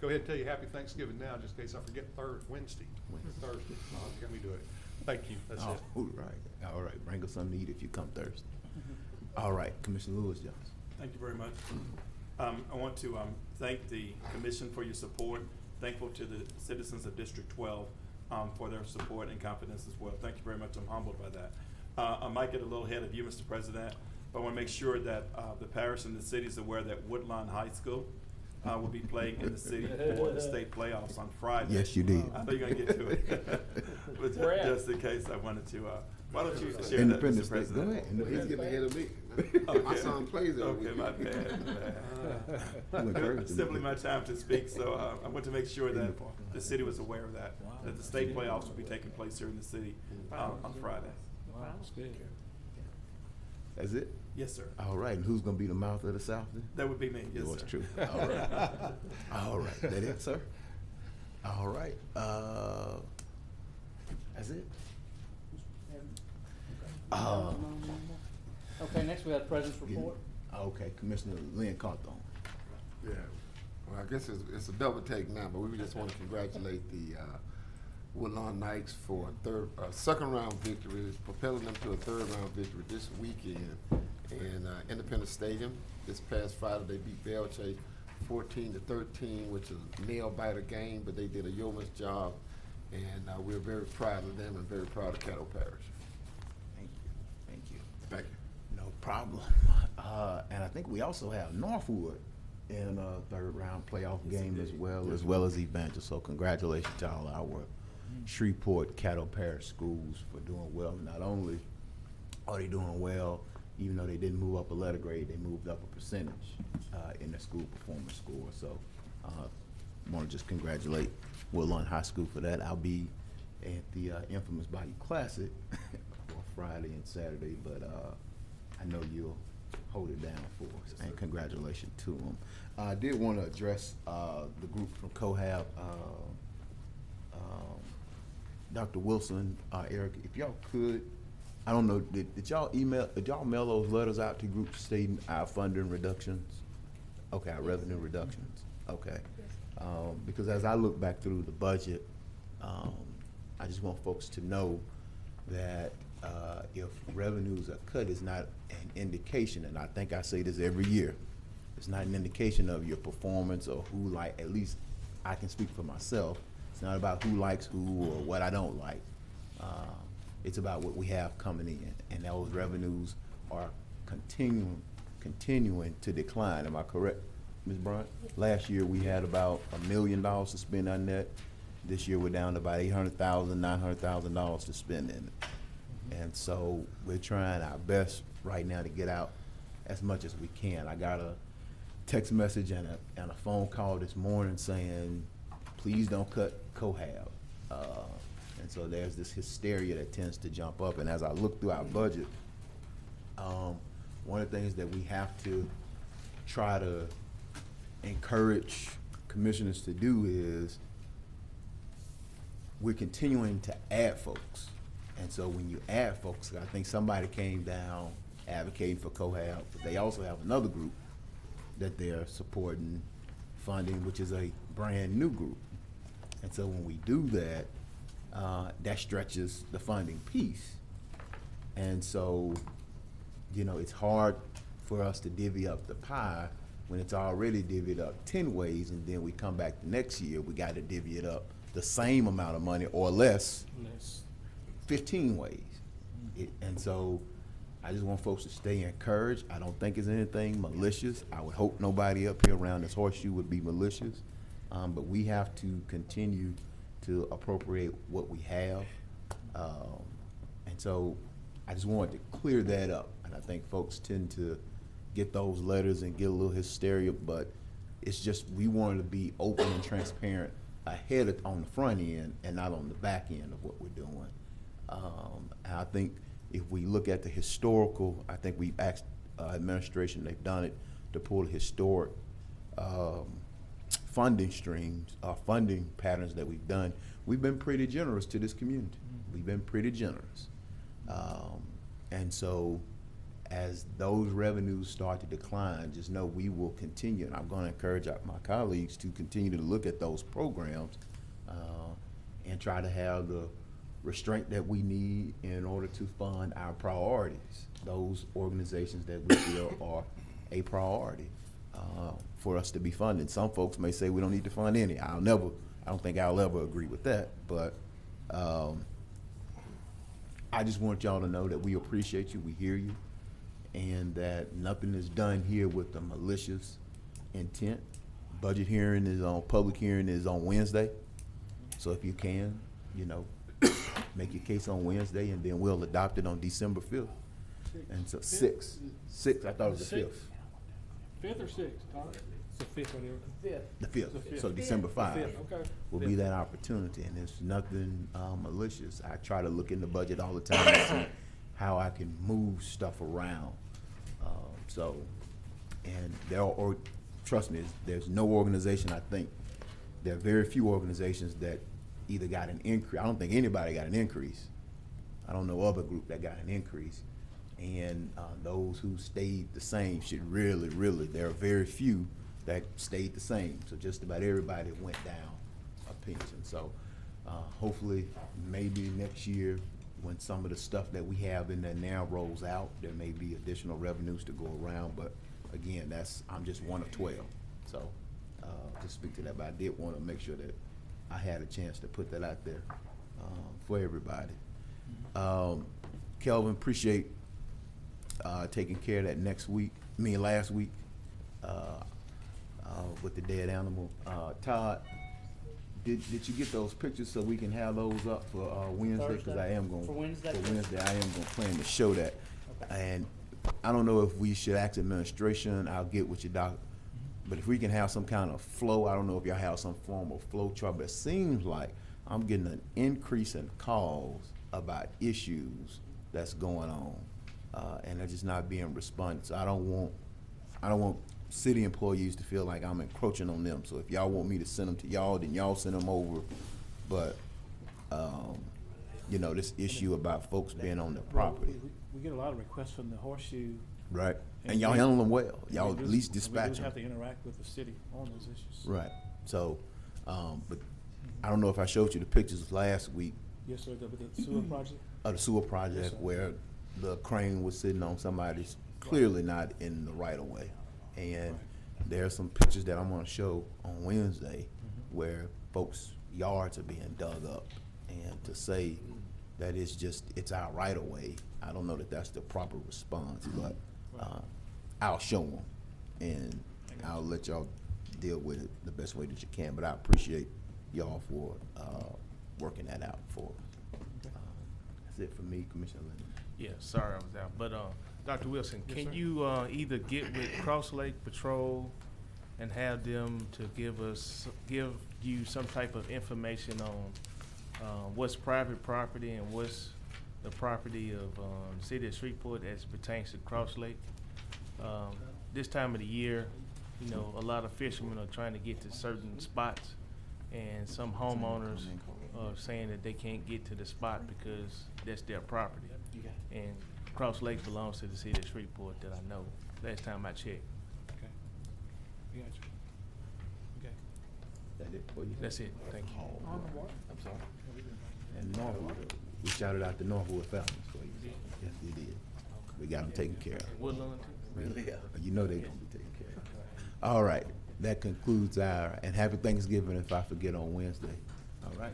go ahead and tell you Happy Thanksgiving now, just in case I forget Thursday. Can we do it? Thank you. That's it. All right. All right. Bring us something to eat if you come Thursday. All right. Commissioner Lewis Johnson. Thank you very much. I want to thank the commission for your support. Thankful to the citizens of District 12 for their support and confidence as well. Thank you very much. I'm humbled by that. I might get a little ahead of you, Mr. President, but I want to make sure that the parish and the city is aware that Woodlawn High School will be playing in the city for the state playoffs on Friday. Yes, you did. I know you're going to get to it. But Where at? just in case, I wanted to, why don't you share Independence that, Mr. Day. Go President? ahead. He's getting ahead of me. Okay. My son plays every Okay, week. my bad. encouraged Simply him. my time to speak, so I want to make sure that the city was aware of that, that the state playoffs will be taking place here in the city on Friday. Wow, that's good. That's it? Yes, sir. All right. And who's going to be the mouth of the South then? That would be me, yes, Yours sir. true. All right. All right. That it, sir? All right. That's it? Okay, next we have President's Report. Okay. Commissioner Lynn Carthon. Yeah, well, I guess it's a double take now, but we just want to congratulate the Woodlawn Knights for a second round victory, propelling them to a third round victory this weekend in Independence Stadium. This past Friday, they beat Belle Chase 14-13, which is a nail-biter game, but they did a yeoman's job, and we're very proud of them and very proud of Caddo Parish. Thank you. Thank you. Thank you. No problem. And I think we also have Northwood in a third round playoff game as well as Evangel. So congratulations to all our Shreveport, Caddo Parish schools for doing well. Not only are they doing well, even though they didn't move up a letter grade, they moved up a percentage in their school performance score. So want to just congratulate Woodlawn High School for that. I'll be at the infamous Bayou Classic for Friday and Saturday, but I know you'll hold it down for us, and congratulations to them. I did want to address the group from Cohab, Dr. Wilson, Eric, if y'all could, I don't know, did y'all mail those letters out to groups stating our funding reductions? Okay, our revenue reductions, okay. Because as I look back through the budget, I just want folks to know that if revenues are cut, it's not an indication, and I think I say this every year, it's not an indication of your performance or who like, at least I can speak for myself, it's not about who likes who or what I don't like. It's about what we have coming in, and those revenues are continuing to decline. Am I correct, Ms. Bryant? Last year we had about $1 million to spend on that. This year we're down to about $800,000, $900,000 to spend in it. And so we're trying our best right now to get out as much as we can. I got a text message and a phone call this morning saying, please don't cut Cohab. And so there's this hysteria that tends to jump up. And as I look through our budget, one of the things that we have to try to encourage commissioners to do is we're continuing to add folks. And so when you add folks, I think somebody came down advocating for Cohab, but they also have another group that they're supporting, funding, which is a brand new group. And so when we do that, that stretches the funding piece. And so, you know, it's hard for us to divvy up the pie when it's already divvied up 10 ways, and then we come back the next year, we got to divvy it up the same amount of money or less 15 ways. And so I just want folks to stay encouraged. I don't think it's anything malicious. I would hope nobody up here around this horseshoe would be malicious. But we have to continue to appropriate what we have. And so I just wanted to clear that up. And I think folks tend to get those letters and get a little hysteria, but it's just we wanted to be open and transparent ahead on the front end and not on the back end of what we're doing. And I think if we look at the historical, I think we've asked administration, they've done it to pull the historic funding streams, funding patterns that we've done. We've been pretty generous to this community. We've been pretty generous. And so as those revenues start to decline, just know we will continue, and I'm going to encourage my colleagues to continue to look at those programs and try to have the restraint that we need in order to fund our priorities, those organizations that we feel are a priority for us to be funded. Some folks may say we don't need to fund any. I don't think I'll ever agree with that, but I just want y'all to know that we appreciate you, we hear you, and that nothing is done here with a malicious intent. Public hearing is on Wednesday. So if you can, you know, make your case on Wednesday, and then we'll adopt it on December 5th. And so 6th, I thought it was the 5th. 5th or 6th, Todd? It's the 5th, whatever. The 5th, so December 5th Okay. will be that opportunity, and it's nothing malicious. I try to look in the budget all the time to see how I can move stuff around. And trust me, there's no organization, I think, there are very few organizations that either got an increase. I don't think anybody got an increase. I don't know other group that got an increase. And those who stayed the same should really, there are very few that stayed the same. So just about everybody went down a pinch. And so hopefully maybe next year when some of the stuff that we have in there now rolls out, there may be additional revenues to go around. But again, I'm just one of 12. So to speak to that, but I did want to make sure that I had a chance to put that out there for everybody. Kelvin, appreciate taking care of that last week with the dead animal. Todd, Did you get those pictures so we can have those up for Wednesday? Because I am going For Wednesday? I am going to plan to show that. And I don't know if we should ask administration. I'll get with you, Doc. But if we can have some kind of flow, I don't know if y'all have some form of flow chart, but it seems like I'm getting an increase in calls about issues that's going on, and they're just not being responded. So I don't want city employees to feel like I'm encroaching on them. So if y'all want me to send them to y'all, then y'all send them over. But you know, this issue about folks being on the property. We get a lot of requests from the Horseshoe. Right. And y'all handle them well. Y'all We at do- least dispatch We do them. have to interact with the city on those issues. Right. So, but I don't know if I showed you the pictures last week Yes, sir, the sewer project. of the sewer project sir. where the crane was sitting on somebody's clearly not in the right of way. And there are some pictures that I'm gonna show on Wednesday where folks' yards are being dug up. And to say that it's our right of way, I don't know that that's the proper response, but I'll show them and I'll let y'all deal with it the best way that you can. But I appreciate y'all for working that out for us. That's it for me, Commissioner Lennon. Yeah, sorry I was out, but, Dr. Wilson, Yes, can sir. you, either get with Cross Lake Patrol and have them to give you some type of information on, what's private property and what's the property of, City of Shreveport as pertains to Cross Lake? This time of the year, you know, a lot of fishermen are trying to get to certain spots, and some homeowners are saying that they can't get to the spot because that's their property. And Cross Lake belongs to the City of Shreveport that I know, last time I checked. Okay. We got you. Okay. That it for you? That's it, thank you. I'm sorry. And Norwood, we shouted out the Norwood felons for you. Yes, we did. We got them taken care of. Woodlawn too? Yeah, you know they're gonna be taken care of. All right, that concludes and happy Thanksgiving if I forget on Wednesday. All right.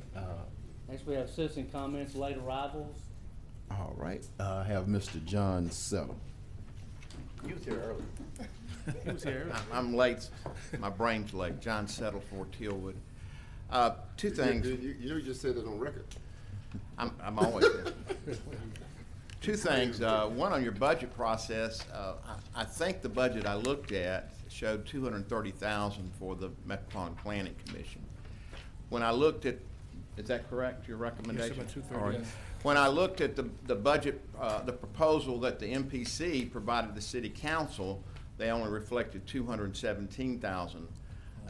Next, we have citizen comments, late arrivals. All right, I have Mr. John Settle. He was here early. He was here early. I'm late. My brain's late. John Settle for Tealwood. Two things. You just said it on record. I'm always there. Two things. One on your budget process. I think the budget I looked at showed $230,000 for the Metropolitan Planning Commission. When I looked at, is that correct? Your recommendation? Yes, about 230, All right. yes. When I looked at the budget, the proposal that the MPC provided the City Council, they only reflected $217,000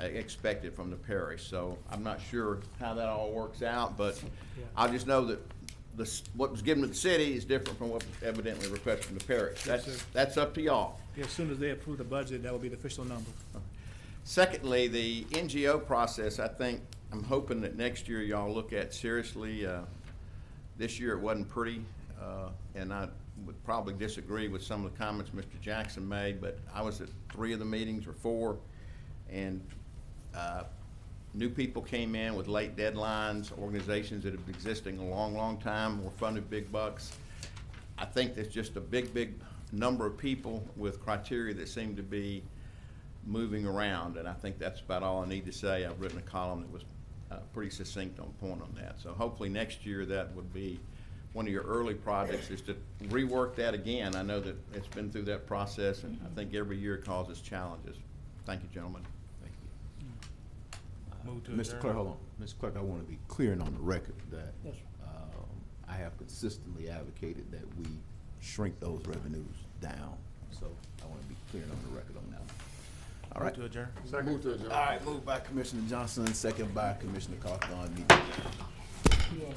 expected from the parish. So I'm not sure how that all works out, but I just know that what was given to the city is different from what was evidently requested from the parish. Yes, sir. That's up to y'all. Yeah, as soon as they approve the budget, that will be the official number. Secondly, the NGO process, I'm hoping that next year y'all look at seriously. This year it wasn't pretty, and I would probably disagree with some of the comments Mr. Jackson made, but I was at 3 of the meetings or 4, and new people came in with late deadlines, organizations that have been existing a long, long time, were funded big bucks. I think there's just a big number of people with criteria that seem to be moving around, and I think that's about all I need to say. I've written a column that was pretty succinct on point on that. So hopefully next year that would be one of your early projects, is to rework that again. I know that it's been through that process, and I think every year it causes challenges. Thank you, gentlemen. Thank you. Move to Mr. adjourn. Clerk, hold on. Mr. Clerk, I want to be clear and on the record that Yes, sir. I have consistently advocated that we shrink those revenues down. So I want to be clear and on the record on that. All right. Move to adjourn. Move to adjourn. All right, moved by Commissioner Johnson, second by Commissioner Cawthorn. Meeting adjourned.